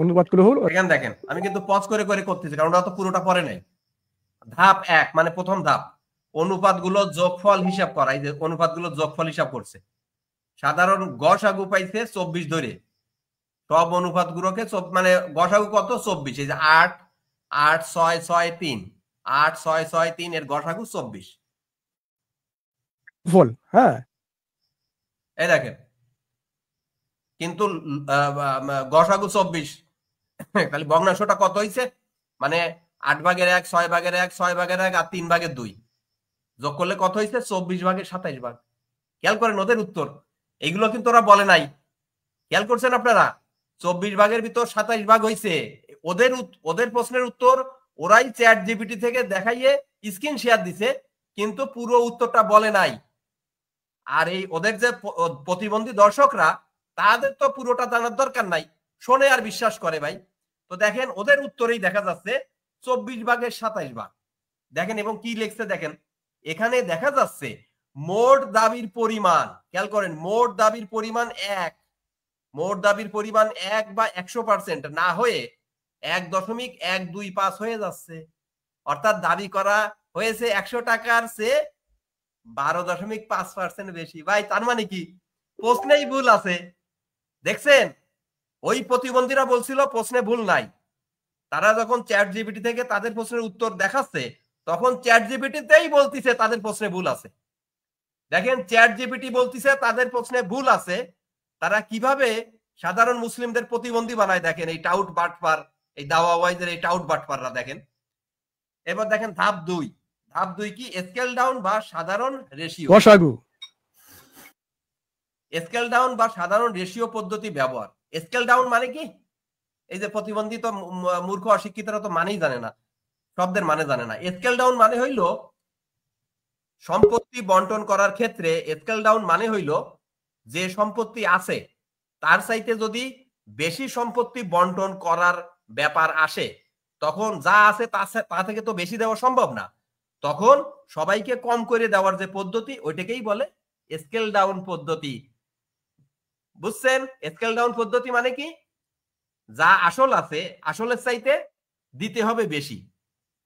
অনুবাদ করে হল। এখানে দেখেন, আমি কিন্তু পজ করে করে করতেছি, কারণ ওরা তো পুরোটা পড়ে নাই। ধাপ 1, মানে প্রথম ধাপ, অনুপাতগুলো যোগফল হিসাব করা। এই যে অনুপাতগুলো যোগফল হিসাব করছে, সাধারণ গসাগু পাইছে 24 ধরে, সব অনুপাতগুলোকে মানে গসাগু কত 24, এই যে 8 8 6 6 3, 8 6 6 3 এর গসাগু 24। হ্যাঁ, এই দেখেন, কিন্তু গসাগু 24, তাহলে ভগ্নাংশটা কত হইছে, মানে 8/1, 6/1, 6/1 আর 3/2 যোগ করলে কত হইছে 24/27। খেয়াল করেন ওদের উত্তর, এইগুলো কিন্তু ওরা বলে নাই। খেয়াল করছেন আপনারা, 24 ভাগের ভিতর 27 ভাগ হইছে। ওদের প্রশ্নের উত্তর ওরাই চ্যাট জিপিটি থেকে দেখাইয়ে স্ক্রিন শেয়ার দিছে, কিন্তু পুরো উত্তরটা বলে নাই। আর এই ওদের যে প্রতিবন্ধী দর্শকরা, তাদের তো পুরোটা জানার দরকার নাই, শোনে আর বিশ্বাস করে ভাই। তো দেখেন ওদের উত্তরেই দেখা যাচ্ছে 24/27 ভাগ। দেখেন, এবং কি লিখছে দেখেন, এখানে দেখা যাচ্ছে মোট দাবির পরিমাণ, খেয়াল করেন, মোট দাবির পরিমাণ 1, মোট দাবির পরিমাণ 1 বা 100% না হয়ে 1.125 হয়ে যাচ্ছে। অর্থাৎ দাবি করা হয়েছে 100 টাকার চেয়ে 12.5% বেশি। ভাই তার মানে কি, প্রশ্নেই ভুল আছে। দেখছেন, ওই প্রতিবন্ধীরা বলছিল প্রশ্নে ভুল নাই, তারা যখন চ্যাট জিপিটি থেকে তাদের প্রশ্নের উত্তর দেখাচ্ছে, তখন চ্যাট জিপিটিতেই বলতিছে তাদের প্রশ্নে ভুল আছে। দেখেন, চ্যাট জিপিটি বলতিছে তাদের প্রশ্নে ভুল আছে, তারা কিভাবে সাধারণ মুসলিমদের প্রতিবন্ধী বানায়। দেখেন এই টাউট বাটপার, এই দাওয়া ওয়াইজের এই টাউট বাটপাররা দেখেন। এবার দেখেন ধাপ 2, ধাপ 2 কি, স্কেল ডাউন বা সাধারণ রেশিও। গসাগু, স্কেল ডাউন বা সাধারণ রেশিও পদ্ধতি ব্যবহার। স্কেল ডাউন মানে কি? এই যে প্রতিবন্ধী তো মূর্খ অশিক্ষিতরা তো মানেই জানে না, শব্দের মানে জানে না। স্কেল ডাউন মানে হইল সম্পত্তি বন্টন করার ক্ষেত্রে, স্কেল ডাউন মানে হইল যে সম্পত্তি আছে তার চাইতে যদি বেশি সম্পত্তি বন্টন করার ব্যাপার আসে, তখন যা আছে তা থেকে তো বেশি দেওয়া সম্ভব না, তখন সবাইকে কম করে দেওয়ার যে পদ্ধতি ওইটাকেই বলে স্কেল ডাউন পদ্ধতি। বুঝছেন? স্কেল ডাউন পদ্ধতি মানে কি? যা আসল আছে আসলের চাইতে দিতে হবে বেশি,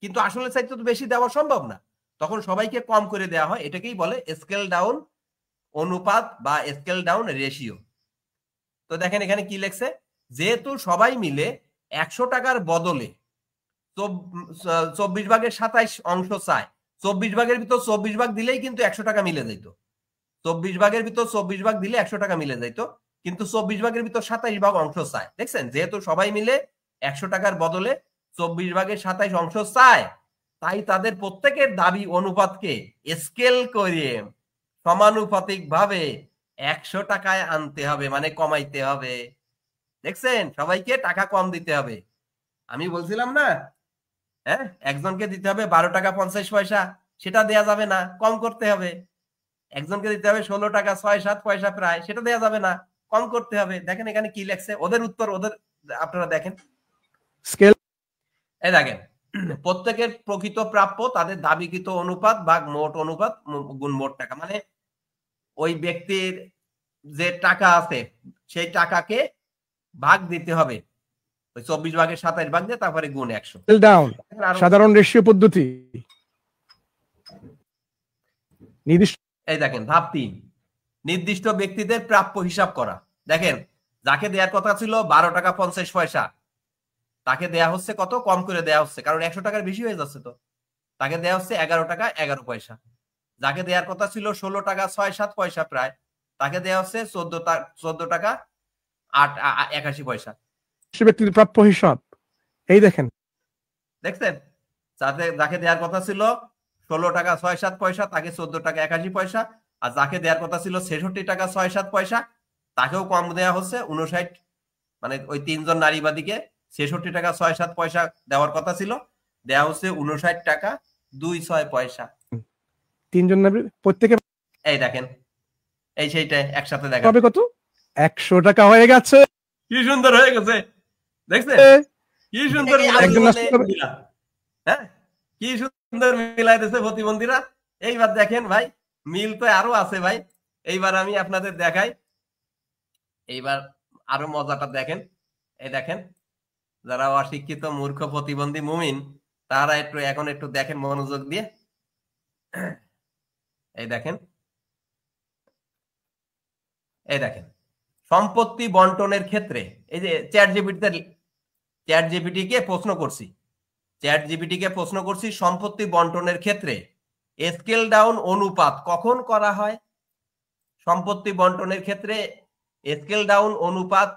কিন্তু আসলের চাইতে তো বেশি দেওয়া সম্ভব না, তখন সবাইকে কম করে দেওয়া হয়। এটাকেই বলে স্কেল ডাউন অনুপাত বা স্কেল ডাউন রেশিও। তো দেখেন এখানে কি লেখছে, যেহেতু সবাই মিলে 100 টাকার বদলে 24 ভাগের 27 অংশ চায়, 24 ভাগের ভিতর 24 ভাগ দিলেই কিন্তু 100 টাকা মিলে যাইত। 24 ভাগের ভিতর 24 ভাগ দিলে 100 টাকা মিলে যাইত, কিন্তু 24 ভাগের ভিতর 27 ভাগ অংশ চায়। দেখছেন, যেহেতু সবাই মিলে 100 টাকার বদলে 24 ভাগের 27 অংশ চায়, তাই তাদের প্রত্যেকের দাবি অনুপাতকে স্কেল করে সমানুপাতিক ভাবে 100 টাকায় আনতে হবে, মানে কমাইতে হবে। দেখছেন, সবাইকে টাকা কম দিতে হবে। আমি বলছিলাম না, হ্যাঁ, একজনকে দিতে হবে 12 টাকা 50 পয়সা, সেটা দেয়া যাবে না, কম করতে হবে। একজনকে দিতে হবে 16 টাকা 6-7 পয়সা প্রায়, সেটা দেয়া যাবে না, কম করতে হবে। দেখেন এখানে কি লেখছে, ওদের উত্তর, ওদের আপনারা দেখেন স্কেল। এই দেখেন, প্রত্যেকের প্রকৃত প্রাপ্য তাদের দাবিকৃত অনুপাত ভাগ মোট অনুপাত গুণ মোট টাকা, মানে ওই ব্যক্তির যে টাকা আছে সেই টাকাকে ভাগ দিতে হবে, ওই 24 ভাগের 27 ভাগ দিয়ে তারপরে গুণ 100। স্কেল ডাউন সাধারণ রেশিও পদ্ধতি। নির্দিষ্ট, এই দেখেন ধাপ 3, নির্দিষ্ট ব্যক্তিদের প্রাপ্য হিসাব করা। দেখেন, যাকে দেওয়ার কথা ছিল 12 টাকা 50 পয়সা, তাকে দেয়া হচ্ছে কত? কম করে দেয়া হচ্ছে, কারণ 100 টাকার বেশি হয়ে যাচ্ছে, তো তাকে দেয়া হচ্ছে 11 টাকা 11 পয়সা। যাকে দেওয়ার কথা ছিল 16 টাকা 6-7 পয়সা প্রায়, তাকে দেয়া হচ্ছে 14 টাকা 81 পয়সা। ব্যক্তিদের প্রাপ্য হিসাব এই দেখেন, দেখছেন, যাকে দেওয়ার কথা ছিল 16 টাকা 6-7 পয়সা, তাকে 14 টাকা 81 পয়সা, আর যাকে দেওয়ার কথা ছিল 66 টাকা 6-7 পয়সা, তাকেও কম দেওয়া হচ্ছে 59, মানে ওই 3 জন নারীবাদীকে 66 টাকা 6-7 পয়সা দেওয়ার কথা ছিল, দেওয়া হচ্ছে 59 টাকা 2-6 পয়সা। 3 জন নারী প্রত্যেকে, এই দেখেন, এই সেইটা একসাথে দেখা হবে কত? 100 টাকা হয়ে গেছে। কি সুন্দর হয়ে গেছে, দেখছেন কি সুন্দর, হ্যাঁ, কি সুন্দর মিলাই দিয়েছে প্রতিবন্ধীরা। এইবার দেখেন ভাই, মিল তো আরো আছে ভাই। এইবার আমি আপনাদের দেখাই, এইবার আরো মজাটা দেখেন। এই দেখেন, যারা অশিক্ষিত মূর্খ প্রতিবন্ধী মুমিন, তারা এখন একটু দেখেন মনোযোগ দিয়ে। এই দেখেন, এই দেখেন, সম্পত্তি বন্টনের ক্ষেত্রে, এই যে চ্যাট জিপিটি কে প্রশ্ন করছি, সম্পত্তি বন্টনের ক্ষেত্রে স্কেল ডাউন অনুপাত কখন করা হয়? সম্পত্তি বন্টনের ক্ষেত্রে স্কেল ডাউন অনুপাত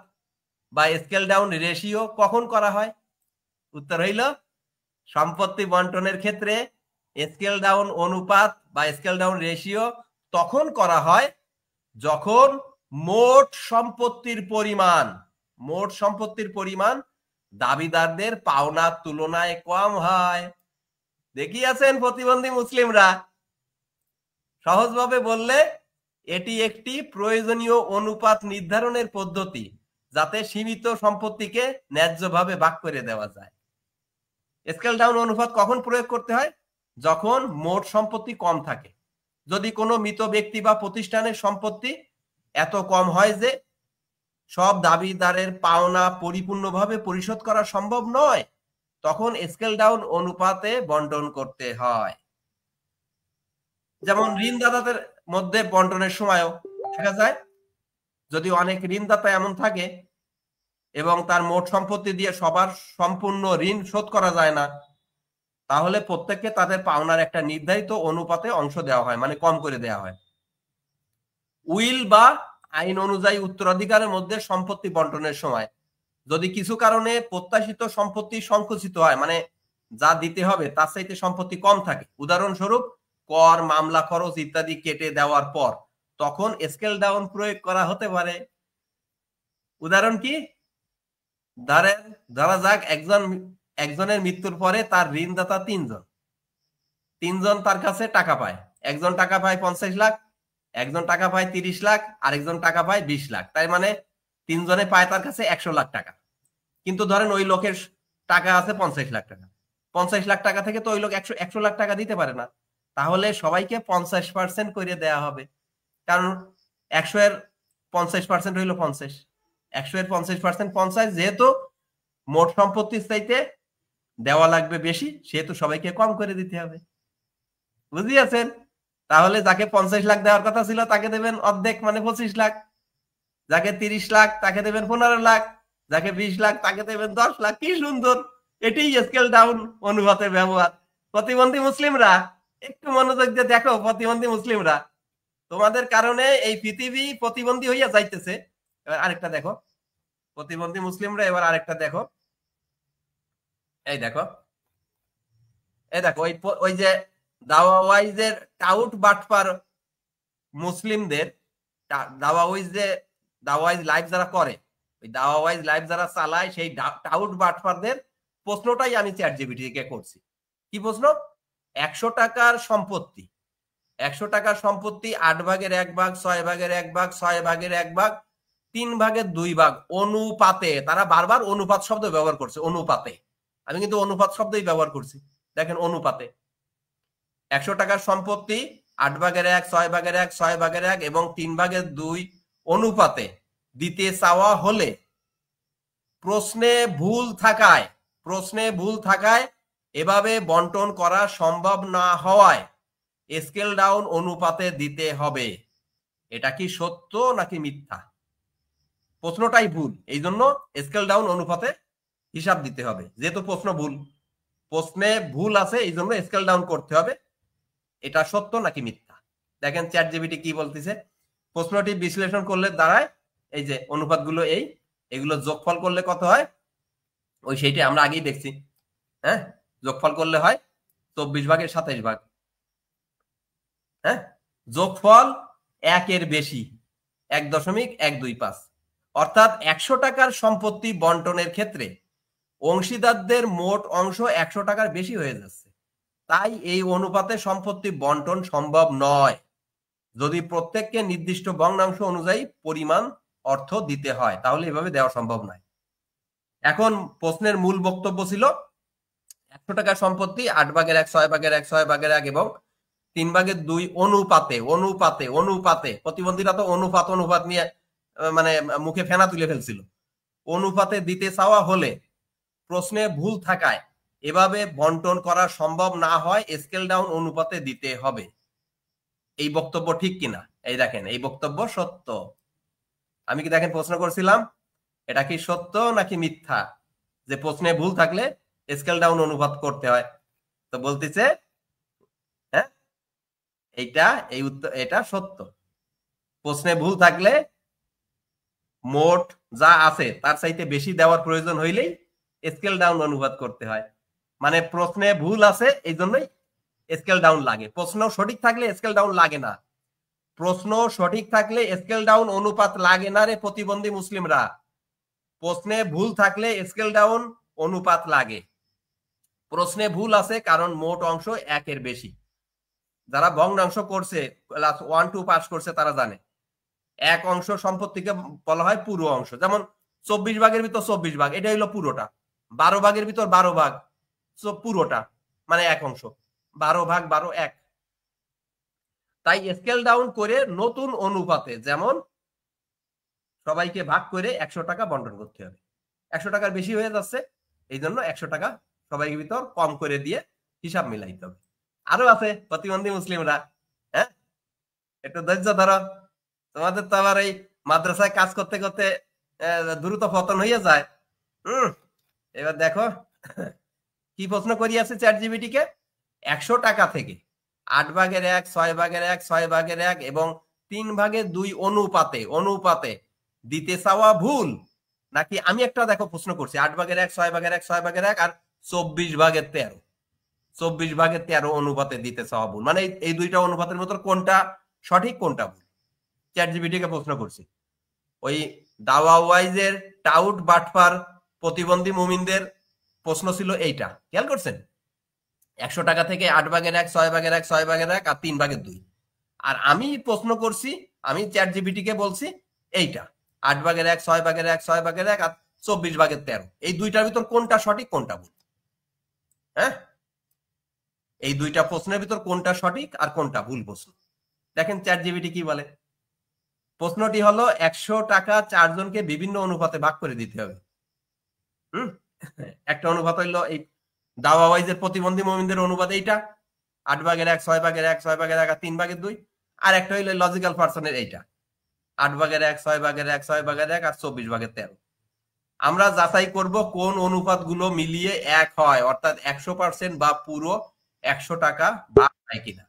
বা স্কেল ডাউন রেশিও কখন করা হয়? উত্তর হইল, সম্পত্তি বন্টনের ক্ষেত্রে স্কেল ডাউন অনুপাত বা স্কেল ডাউন রেশিও তখন করা হয় যখন মোট সম্পত্তির পরিমাণ দাবিদারদের পাওনার তুলনায় কম হয়। দেখিয়াছেন প্রতিবন্ধী মুসলিমরা, সহজভাবে বললে এটি একটি প্রয়োজনীয় অনুপাত নির্ধারণের পদ্ধতি, যাতে সীমিত সম্পত্তিকে ন্যায্যভাবে ভাগ করে দেওয়া যায়। স্কেল ডাউন অনুপাত কখন প্রয়োগ করতে হয়? যখন মোট সম্পত্তি কম থাকে। যদি কোনো মৃত ব্যক্তি বা প্রতিষ্ঠানের সম্পত্তি এত কম হয় যে সব দাবিদারের পাওনা পরিপূর্ণভাবে পরিশোধ করা সম্ভব নয়, তখন স্কেল ডাউন অনুপাতে বন্টন করতে হয়। যেমন ঋণদাতাদের মধ্যে বন্টনের সময়ও দেখা যায়, যদি অনেক ঋণদাতা এমন থাকে এবং তার মোট সম্পত্তি দিয়ে সবার সম্পূর্ণ ঋণ শোধ করা যায় না, তাহলে প্রত্যেককে তাদের পাওনার একটা নির্ধারিত অনুপাতে অংশ দেওয়া হয়, মানে কম করে দেওয়া হয়। উইল বা আইন অনুযায়ী উত্তরাধিকারের মধ্যে সম্পত্তি বন্টনের সময় যদি কিছু কারণে প্রত্যাশিত সম্পত্তি সংকুচিত হয়, মানে যা দিতে হবে তার চাইতে সম্পত্তি কম থাকে, উদাহরণস্বরূপ কর, মামলা খরচ ইত্যাদি কেটে দেওয়ার পর তখন স্কেল ডাউন প্রয়োগ করা হতে পারে। উদাহরণ কি, ধরা যাক একজনের মৃত্যুর পরে তার ঋণদাতা তিনজন তার কাছে টাকা পায়। একজন টাকা পায় 50 লাখ, একজন টাকা পায় 30 লাখ, আরেকজন টাকা পায় 20 লাখ। তাই মানে তিনজনে পায় তার কাছে 100 লাখ টাকা। কিন্তু ধরেন ওই লোকের টাকা আছে 50 লাখ টাকা। 50 লাখ টাকা থেকে তো ওই লোক 100 লাখ টাকা দিতে পারে না। তাহলে সবাইকে 50% করে দেয়া হবে, কারণ 100 এর 50% হইলো 50, 100 এর 50% 50, যেহেতু মোট সম্পত্তির চাইতে দেওয়া লাগবে বেশি, সেহেতু সবাইকে কম করে দিতে হবে। বুঝিয়েছেন? তাহলে যাকে 50 লাখ দেওয়ার কথা ছিল তাকে দেবেন অর্ধেক, মানে 25 লাখ। যাকে 30 লাখ তাকে দেবেন 15 লাখ, যাকে 20 লাখ তাকে দেবেন 10 লাখ। কি সুন্দর! এটাই স্কেল ডাউন অনুপাতের ব্যবহার। প্রতিবন্ধী মুসলিমরা একটু মনোযোগ দিয়ে দেখো। প্রতিবন্ধী মুসলিমরা, তোমাদের কারণে এই পৃথিবী প্রতিবন্ধী হইয়া যাইতেছে। এবার আরেকটা দেখো, প্রতিবন্ধী মুসলিমরা, এবার আরেকটা দেখো। এই দেখো ওই যে দাওয়াওয়াইজের টাউট বাটপার মুসলিমদের, দাওয়াওয়াইজ লাইভ যারা করে, ওই দাওয়াওয়াইজ লাইভ যারা চালায়, সেই টাউট বাটপারদের প্রশ্নটাই আমি চ্যাটজিপিটি কে করছি। কি প্রশ্ন? 100 টাকার সম্পত্তি, 100 টাকার সম্পত্তি 8 ভাগের 1 ভাগ, 6 ভাগের 1 ভাগ, 6 ভাগের 1 ভাগ, 3 ভাগের 2 ভাগ অনুপাতে। তারা বারবার অনুপাত শব্দ ব্যবহার করছে, অনুপাতে। আমি কিন্তু অনুপাত শব্দই ব্যবহার করছি। দেখেন, অনুপাতে 100 টাকার সম্পত্তি 8 ভাগের 1, 6 ভাগের 1, 6 ভাগের 1 এবং 3 ভাগের 2 অনুপাতে দিতে চাওয়া হলে প্রশ্নে ভুল থাকায় এভাবে বন্টন করা সম্ভব না হওয়ায় স্কেল ডাউন অনুপাতে দিতে হবে। এটা কি সত্য নাকি মিথ্যা? প্রশ্নটাই ভুল, এই জন্য স্কেল ডাউন অনুপাতে হিসাব দিতে হবে। যেহেতু প্রশ্নে ভুল আছে, এই জন্য স্কেল ডাউন করতে হবে। এটা সত্য নাকি মিথ্যা? দেখেন চ্যাটজিপিটি কি বলতেছে। প্রশ্নটি বিশ্লেষণ করলে দাঁড়ায়, এই যে অনুপাতগুলো এগুলো যোগফল করলে কত হয়, ওই সেইটা আমরা আগেই দেখছি। হ্যাঁ, যোগফল করলে হয় 24 ভাগের 27 ভাগ। হ্যাঁ, যোগফল 1 এর বেশি, 1.125। অর্থাৎ 100 টাকার সম্পত্তি বন্টনের ক্ষেত্রে অংশীদারদের মোট অংশ 100 টাকার বেশি হয়ে যাচ্ছে। তাই এই অনুপাতে সম্পত্তি বন্টন সম্ভব নয়, যদি প্রত্যেককে নির্দিষ্ট ভগ্নাংশ অনুযায়ী পরিমাণ অর্থ দিতে হয়, তাহলে এভাবে দেওয়া সম্ভব নয়। এখন প্রশ্নের মূল বক্তব্য ছিল 100 টাকার সম্পত্তি 8 ভাগের 1, 6 ভাগের 1, 6 ভাগের 1 এবং 3 ভাগের 2 অনুপাতে। প্রতিবন্ধীরা তো অনুপাত নিয়ে মানে মুখে ফেনা তুলে ফেলছিল। অনুপাতে দিতে চাওয়া হলে প্রশ্নে ভুল থাকায় এভাবে বন্টন করা সম্ভব না হয় স্কেল ডাউন অনুপাতে দিতে হবে। এই বক্তব্য ঠিক কিনা? এই দেখেন, এই বক্তব্য সত্য। আমি কি দেখেন প্রশ্ন করছিলাম এটা কি সত্য নাকি মিথ্যা, যে প্রশ্নে ভুল থাকলে স্কেল ডাউন অনুপাত করতে হয়? তো বলতেছে হ্যাঁ, এটা সত্য। প্রশ্নে ভুল থাকলে মোট যা আছে তার চাইতে বেশি দেওয়ার প্রয়োজন হইলেই স্কেল ডাউন অনুপাত করতে হয়। মানে প্রশ্নে ভুল আছে, এই জন্যই স্কেল ডাউন লাগে। প্রশ্ন সঠিক থাকলে স্কেল ডাউন লাগে না। প্রশ্ন সঠিক থাকলে স্কেল ডাউন অনুপাত লাগে না রে প্রতিবন্ধী মুসলিমরা। প্রশ্নে ভুল থাকলে স্কেল ডাউন অনুপাত লাগে। প্রশ্নে ভুল আছে কারণ মোট অংশ 1 এর বেশি। যারা ভগ্নাংশ করছে, ক্লাস 1 2 পাস করছে, তারা জানে এক অংশ সম্পত্তিকে বলা হয় পুরো অংশ। যেমন 24 ভাগের ভিতর 24 ভাগ, এটা হইলো পুরোটা। 12 ভাগের ভিতর 12 ভাগ, পুরোটা মানে এক অংশ। 12 ভাগ 12 1। তাই স্কেল ডাউন করে নতুন অনুপাতে, যেমন সবাইকে ভাগ করে 100 টাকা বন্টন করতে হবে। 100 টাকার বেশি হয়ে যাচ্ছে, এই জন্য 100 টাকা সবাইকে ভিতর কম করে দিয়ে হিসাব মিলাইতে হবে। আরো আছে প্রতিবন্ধী মুসলিমরা, হ্যাঁ একটু ধৈর্য ধরো। তোমাদের তো আবার এই মাদ্রাসায় কাজ করতে করতে দ্রুত পতন হয়ে যায়। এবার দেখো কি প্রশ্ন করিয়াছে চ্যাটজিপিটি কে। 100 টাকা থেকে 8 ভাগের 1, 6 ভাগের 1, 6 ভাগের 1 এবং 3 ভাগের 2 অনুপাতে দিতে চাওয়া ভুল নাকি? আমি একটা দেখো প্রশ্ন করছি 8 ভাগের 1, 6 ভাগের 1, 6 ভাগের 1 আর 24 ভাগের 13। 24 ভাগের 13 অনুপাতে দিতে চাওয়া ভুল। মানে এই দুইটা অনুপাতের মধ্যে কোনটা সঠিক কোনটা ভুল? চ্যাট জিপিটিকে প্রশ্ন করছি, ওই দাওয়া ওয়াইজের টাউট বাটপার প্রতিবন্ধী মুমিনদের প্রশ্ন ছিল এইটা, খেয়াল করছেন? 100 টাকা থেকে 8 ভাগের 1, 6 ভাগের 1, 6 ভাগের 1 আর 3 ভাগের 2। আর আমি প্রশ্ন করছি, আমি চ্যাট জিপিটিকে বলছি এইটা 8 ভাগের 1, 6 ভাগের 1, 6 ভাগের 1 আর 24 ভাগের 13। এই দুইটার ভিতর কোনটা সঠিক কোনটা ভুল? হ্যাঁ, এই দুইটা প্রশ্নের ভিতর কোনটা সঠিক আর কোনটা ভুল প্রশ্ন? দেখেন চ্যাট জিপিটি কি বলে। প্রশ্নটি হলো 100 টাকা 4 জনকে বিভিন্ন অনুপাতে ভাগ করে দিতে হবে। একটা অনুপাত হইলো এই দাওয়া ওয়াইজের প্রতিবন্ধী মুমিনদের অনুপাত এইটা 8 ভাগের 1, 6 ভাগের 1, 6 ভাগের 1 আর 3 ভাগের 2। আর একটা হইলো লজিক্যাল পার্সনের এইটা 8 ভাগের 1, 6 ভাগের 1, 6 ভাগের 1 আর 24 ভাগের 13। আমরা যাচাই করব কোন অনুপাতগুলো মিলিয়ে এক হয়, অর্থাৎ 100% বা পুরো 100 টাকা ভাগ হয় কিনা।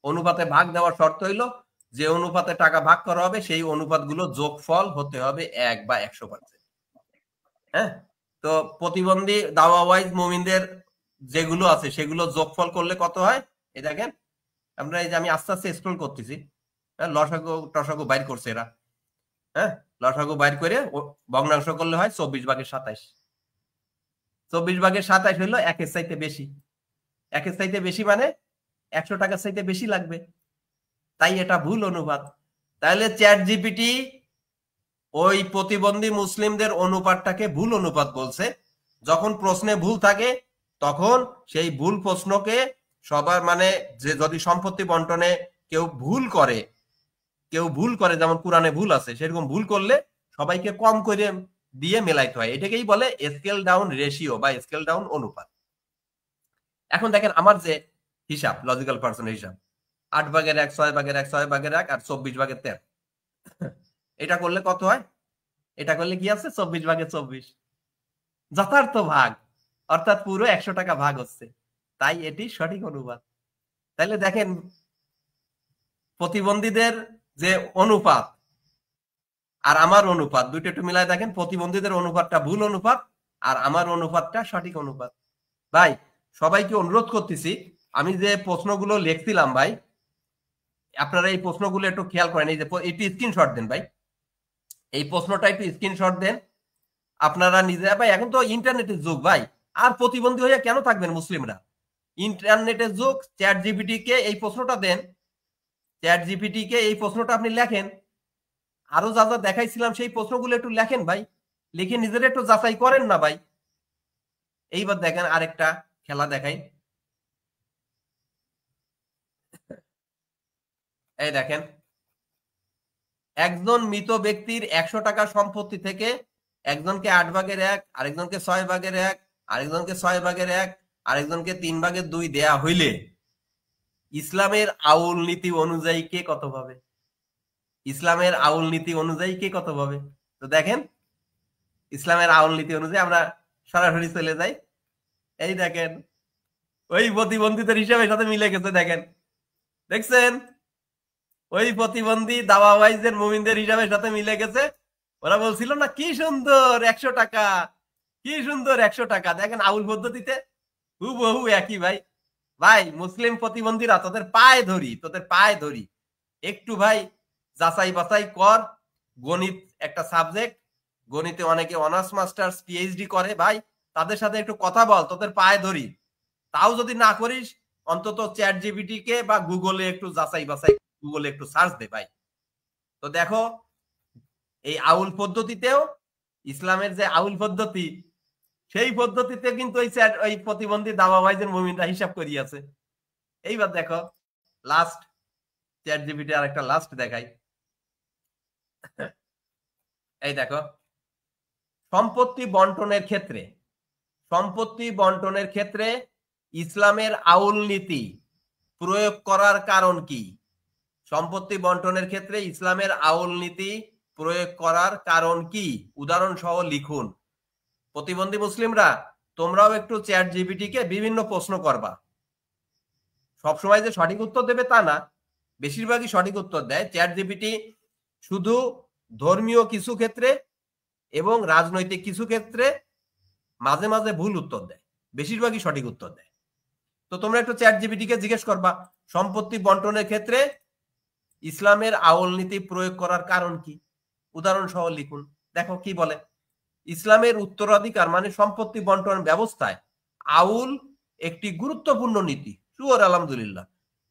অনুপাতে ভাগ দেওয়ার শর্ত হইলো যে অনুপাতে টাকা ভাগ করা হবে সেই অনুপাতগুলো যোগফল হতে হবে 1 বা 100%। হ্যাঁ, তো প্রতিবন্ধী দাওয়া ওয়াইজ মুমিনদের যেগুলো আছে সেগুলো যোগফল করলে কত হয়? এই দেখেন, আমরা এই যে আমি আস্তে আস্তে স্ক্রল করতেছি, লসাগু টসাগু বাইর করছে এরা। হ্যাঁ, লসাগু বাইর করে ভগ্নাংশ করলে হয় 24 ভাগের 27। 24 ভাগের 27 হইলো 1-এর চাইতে বেশি। 1-এর চাইতে বেশি মানে 100 টাকার চাইতে বেশি লাগবে, তাই এটা ভুল অনুপাত। তাহলে চ্যাট জিপিটি ওই প্রতিবন্ধী মুসলিমদের অনুপাতটাকে ভুল অনুপাত বলছে। যখন প্রশ্নে ভুল থাকে তখন সেই ভুল প্রশ্নকে সবার মানে যে যদি সম্পত্তি বন্টনে কেউ ভুল করে, যেমন কোরআনে ভুল আছে, সেরকম ভুল করলে সবাইকে কম করে দিয়ে মেলাইতে হয়। এটাকেই বলে স্কেল ডাউন রেশিও বা স্কেল ডাউন অনুপাত। এখন দেখেন আমার যে হিসাব, লজিক্যাল পার্সনের হিসাব 8 ভাগের 1, 6 ভাগের 1, 6 ভাগের 1 আর 24 ভাগের 13। এটা করলে কত হয়? এটা করলে কি আছে? 24 ভাগের 24, যথার্থ ভাগ, অর্থাৎ পুরো 100 টাকা ভাগ হচ্ছে, তাই এটি সঠিক অনুপাত। তাহলে দেখেন প্রতিবন্ধীদের যে অনুপাত আর আমার অনুপাত দুটো একটু মিলায় দেখেন, প্রতিবন্ধীদের অনুপাতটা ভুল অনুপাত আর আমার অনুপাতটা সঠিক অনুপাত। ভাই সবাইকে অনুরোধ করতেছি, আমি যে প্রশ্নগুলো লিখছিলাম ভাই, আপনারা এই প্রশ্নগুলো একটু খেয়াল করেন। এই যে একটু স্ক্রিনশট দেন ভাই, এই প্রশ্নটা একটু স্ক্রিনশট দেন আপনারা নিজে। ভাই এখন তো ইন্টারনেটের যুগ ভাই, আর প্রতিবন্ধী হয়ে কেন থাকবেন মুসলিমরা? ইন্টারনেটের যুগ। চ্যাট জিপিটি কে এই প্রশ্নটা দেন, চ্যাট জিপিটি কে এই প্রশ্নটা আপনি লেখেন, আরো যা যা দেখাইছিলাম সেই প্রশ্নগুলো একটু লেখেন ভাই, লিখে নিজেরা একটু যাচাই করেন না ভাই। এইবার দেখেন আরেকটা খেলা দেখাই, এই দেখেন একজন মৃত ব্যক্তির 100 টাকা সম্পত্তি থেকে একজনকে 8 ভাগের 1, আরেকজনকে 6 ভাগের 1, আরেকজনকে 6 ভাগের 1, আরেকজনকে 3 ভাগের 2 দেয়া হইলে ইসলামের আউল নীতি অনুযায়ী কে কত পাবে? ইসলামের আউল নীতি অনুযায়ী কে কত পাবে? তো দেখেন ইসলামের আউল নীতি অনুযায়ী আমরা সরাসরি চলে যাই। এই দেখেন ওই প্রতিবন্ধীদের হিসাবের সাথে মিলে গেছে, দেখেন দেখছেন ওই প্রতিবন্ধী দাওয়া ওয়াইজের মুমিনদের হিসাবের সাথে মিলে গেছে। ওরা বলছিল না কি সুন্দর 100 টাকা, কি সুন্দর 100 টাকা। দেখেন আউল পদ্ধতিতে হুবহু একই ভাই। ভাই মুসলিম প্রতিবন্ধীরা তোদের পায়ে ধরি একটু ভাই যাচাই বাছাই কর। গণিত একটা সাবজেক্ট, গণিতে অনেকে অনার্স মাস্টার্স পিএইচডি করে, ভাই তাদের সাথে একটু কথা বল, তোদের পায়ে ধরি। তাও যদি না করিস অন্তত চ্যাট জিপিটি কে বা গুগলে একটু যাচাই বাছাই, গুগলে একটু সার্চ দে ভাই। তো দেখো এই আউল পদ্ধতিতেও, ইসলামের যে আউল পদ্ধতি সেই পদ্ধতিতে কিন্তু ওই প্রতিবন্ধী দাওয়া ওয়াইজের মুমিনরা হিসাব করিয়াছে। এইবার দেখো লাস্ট চ্যাট জিপিটি আর একটা লাস্ট দেখাই। এই দেখো সম্পত্তি বন্টনের ক্ষেত্রে ইসলামের আউল নীতি প্রয়োগ করার কারণ কি? সম্পত্তি বন্টনের ক্ষেত্রে ইসলামের আউল নীতি প্রয়োগ করার কারণ কি? উদাহরণ সহ লিখুন। প্রতিবন্ধী মুসলিমরা তোমরাও একটু চ্যাট জিপিটি কে বিভিন্ন প্রশ্ন করবা। সবসময় যে সঠিক উত্তর দেবে তা না, বেশিরভাগই সঠিক উত্তর দেয়। চ্যাট জিপিটি শুধু ধর্মীয় কিছু ক্ষেত্রে এবং রাজনৈতিক কিছু ক্ষেত্রে মাঝে মাঝে ভুল উত্তর দেয়, বেশিরভাগই সঠিক উত্তর দেয়। তো তোমরা একটু চ্যাট জিপিটি কে জিজ্ঞেস করবা সম্পত্তি বন্টনের ক্ষেত্রে ইসলামের আউল নীতি প্রয়োগ করার কারণ কি, উদাহরণ সহ লিখুন। দেখো কি বলে, ইসলামের উত্তরাধিকার মানে সম্পত্তি বন্টন ব্যবস্থায় আউল একটি গুরুত্বপূর্ণ নীতি। শুকর আলহামদুলিল্লাহ।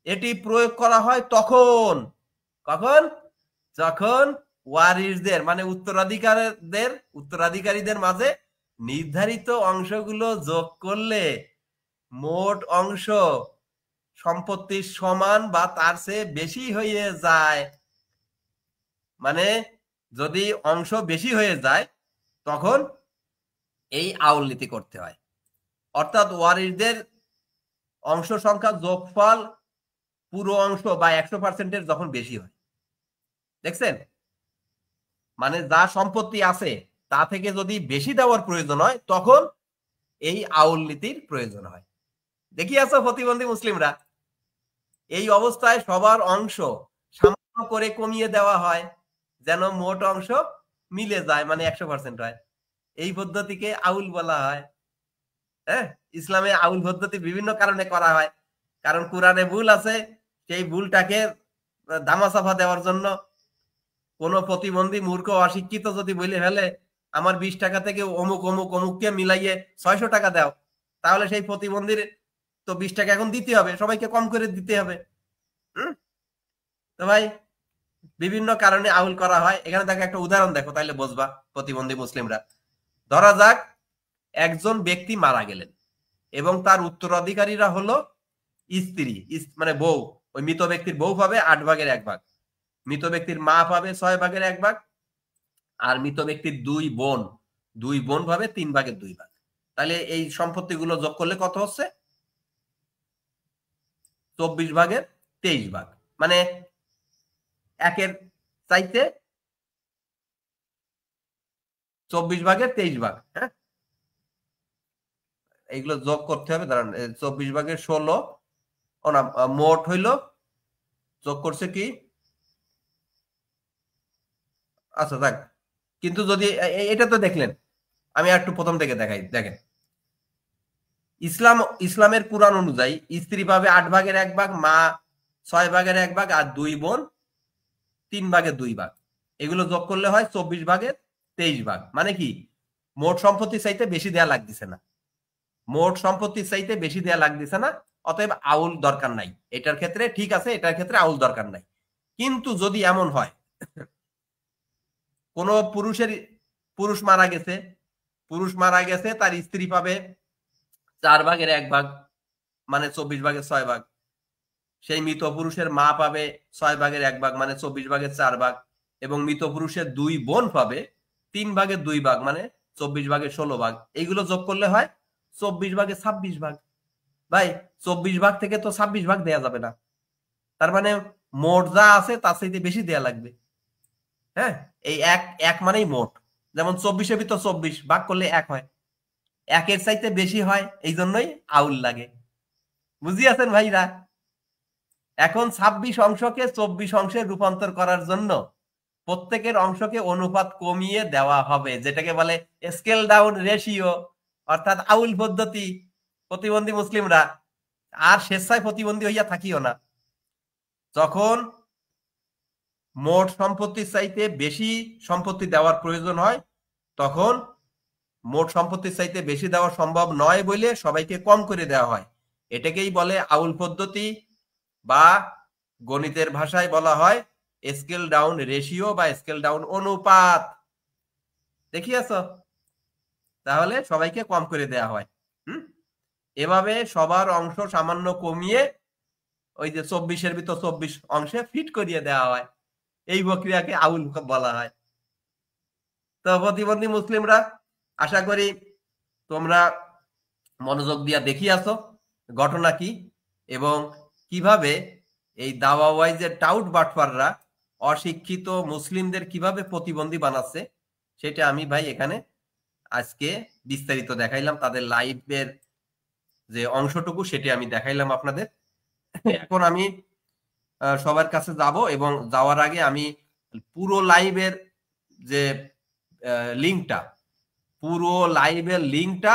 এটি প্রয়োগ করা হয় তখন, কখন? যখন ওয়ারিসদের মানে উত্তরাধিকারীদের মাঝে নির্ধারিত অংশগুলো যোগ করলে মোট অংশ সম্পত্তির সমান বা তার চেয়ে বেশি হয়ে যায়। মানে যদি অংশ বেশি হয়ে যায় তখন এই আউল নীতি করতে হয়। অর্থাৎ ওয়ারিসদের অংশ সংখ্যা যোগফল পুরো অংশ বা 100%-এর যখন বেশি হয়। দেখছেন, মানে যা সম্পত্তি আছে তা থেকে যদি বেশি দেওয়ার প্রয়োজন হয় তখন এই আউল নীতির প্রয়োজন হয়। দেখি আছো প্রতিবন্ধী মুসলিমরা, এই অবস্থায় সবার অংশ সামান্য করে কমিয়ে দেওয়া হয় যেন মোট অংশ মিলে যায়, মানে 100% হয়। এই পদ্ধতিকে আউল বলা হয়। হ্যাঁ, ইসলামে আউল পদ্ধতি বিভিন্ন কারণে করা হয়। কারণ কোরআনে ভুল আছে, সেই ভুলটাকে ধামাচাপা দেওয়ার জন্য কোন প্রতিবন্ধী মূর্খ অশিক্ষিত যদি বলে ফেলে আমার 20 টাকা থেকে অমুক অমুক অমুককে মিলাইয়ে 600 টাকা দাও, তাহলে সেই প্রতিবন্ধীর তো 20 টাকা এখন দিতে হবে, সবাইকে কম করে দিতে হবে। তো ভাই বিভিন্ন কারণে আউল করা হয়। এখানে দেখো একটা উদাহরণ দেখো, তাইলে বুঝবা প্রতিবন্ধী মুসলিমরা। ধরা যাক একজন ব্যক্তি মারা গেলেন এবং তার উত্তরাধিকারীরা হলো স্ত্রী, মানে বউ। ওই মৃত ব্যক্তির বউ পাবে 8 ভাগের 1 ভাগ, মৃত ব্যক্তির মা পাবে 6 ভাগের 1 ভাগ, আর মৃত ব্যক্তির 2 বোন পাবে 3 ভাগের 2 ভাগ। তাহলে এই সম্পত্তিগুলো যোগ করলে কত হচ্ছে? 24 ভাগের 23 ভাগ, মানে একের চাইতে 24 ভাগের 23 ভাগ। হ্যাঁ, এইগুলো যোগ করতে হবে। দাঁড়ান, 24 ভাগের 16, ও না, মোট হইল যোগ করছে কি, আচ্ছা থাক। কিন্তু যদি এটা তো দেখলেন, আমি একটু প্রথম থেকে দেখাই। দেখেন, ইসলামের কুরআন অনুযায়ী স্ত্রী পাবে 8 ভাগের 1 ভাগ, মা 6 ভাগের 1 ভাগ, আর 2 বোন 3 ভাগের 2 ভাগ। এগুলো যোগ করলে হয় 24 ভাগের 23 ভাগ। মানে কি, মোট সম্পত্তির চাইতে বেশি দেয়া লাগতেছে না, মোট সম্পত্তির চাইতে বেশি দেয়া লাগতেছে না। অতএব আউল দরকার নাই। এটার ক্ষেত্রে ঠিক আছে, এটার ক্ষেত্রে আউল দরকার নাই। কিন্তু যদি এমন হয় কোন পুরুষ মারা গেছে, তার স্ত্রী পাবে 4 ভাগের 1 ভাগ, মানে 24 ভাগের 6 ভাগ। সেই মৃত পুরুষের মা পাবে 6 ভাগের 1 ভাগ, মানে 24 ভাগের 4 ভাগ। এবং মৃত পুরুষের 2 বোন পাবে 3 ভাগের 2 ভাগ, মানে 24 ভাগের 16 ভাগ। এইগুলো যোগ করলে হয় 24 ভাগের 26 ভাগ। ভাই 24 ভাগ থেকে তো 26 ভাগ দেয়া যাবে না, তার মানে মোট যা আছে তার চাইতে বেশি দেয়া লাগবে। হ্যাঁ, এই এক মানেই মোট। যেমন 24-এর ভিতর 24 ভাগ করলে 1 হয়, 1-এর চাইতে বেশি হয়, এই জন্যই আউল লাগে। বুঝিয়াছেন ভাইরা? এখন 26 অংশকে 24 অংশে রূপান্তর করার জন্য প্রত্যেকের অংশকে অনুপাত কমিয়ে দেওয়া হবে, যেটাকে বলে স্কেল ডাউন রেশিও, অর্থাৎ আউল পদ্ধতি। প্রতিবন্ধী মুসলিমরা আর স্বেচ্ছায় প্রতিবন্ধী হইয়া থাকিও না। যখন মোট সম্পত্তির চাইতে বেশি সম্পত্তি দেওয়ার প্রয়োজন হয় তখন মোট সম্পত্তির চাইতে বেশি দেওয়া সম্ভব নয় বলে সবাইকে কম করে দেওয়া হয়। এটাকেই বলে আউল পদ্ধতি, বা গণিতের ভাষায় বলা হয় স্কেল ডাউন রেশিও বা স্কেল ডাউন অনুপাত। দেখিয়াছ? তাহলে সবাইকে কম করে দেওয়া হয়। এভাবে সবার অংশ সামান্য কমিয়ে ওই যে 24-এর ভিতর 24 অংশে ফিট করিয়ে দেওয়া হয়। এই প্রক্রিয়াকে আউল বলা হয়। তো প্রতিবন্ধী মুসলিমরা, আশা করি তোমরা মনোযোগ দিয়া দেখিয়াছো ঘটনা কি এবং কিভাবে এই দাওয়া ওয়াইজের টাউট বাটফাররা অশিক্ষিত মুসলিমদের কিভাবে প্রতিবন্ধী বানাচ্ছে, সেটা আমি ভাই এখানে আজকে বিস্তারিত দেখাইলাম। তাদের লাইভের যে অংশটুকু সেটা আমি দেখাইলাম আপনাদের। এখন আমি সবার কাছে যাব এবং যাওয়ার আগে আমি পুরো লাইভের যে লিঙ্কটা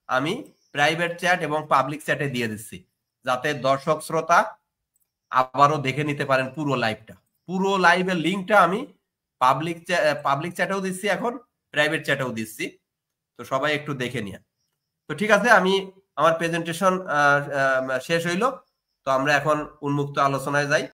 আমি প্রাইভেট চ্যাট এবং পাবলিক চ্যাটে দিয়ে দিচ্ছি। যাতে দর্শক শ্রোতা আবারও দেখে নিতে পারেন পুরো লাইভটা। পুরো লাইভের লিঙ্কটা আমি পাবলিক চ্যাটেও দিচ্ছি, এখন প্রাইভেট চ্যাটেও দিচ্ছি, তো সবাই একটু দেখে নিয়ে। তো ঠিক আছে, আমি আমার প্রেজেন্টেশন শেষ হইল, তো আমরা এখন উন্মুক্ত আলোচনায় যাই।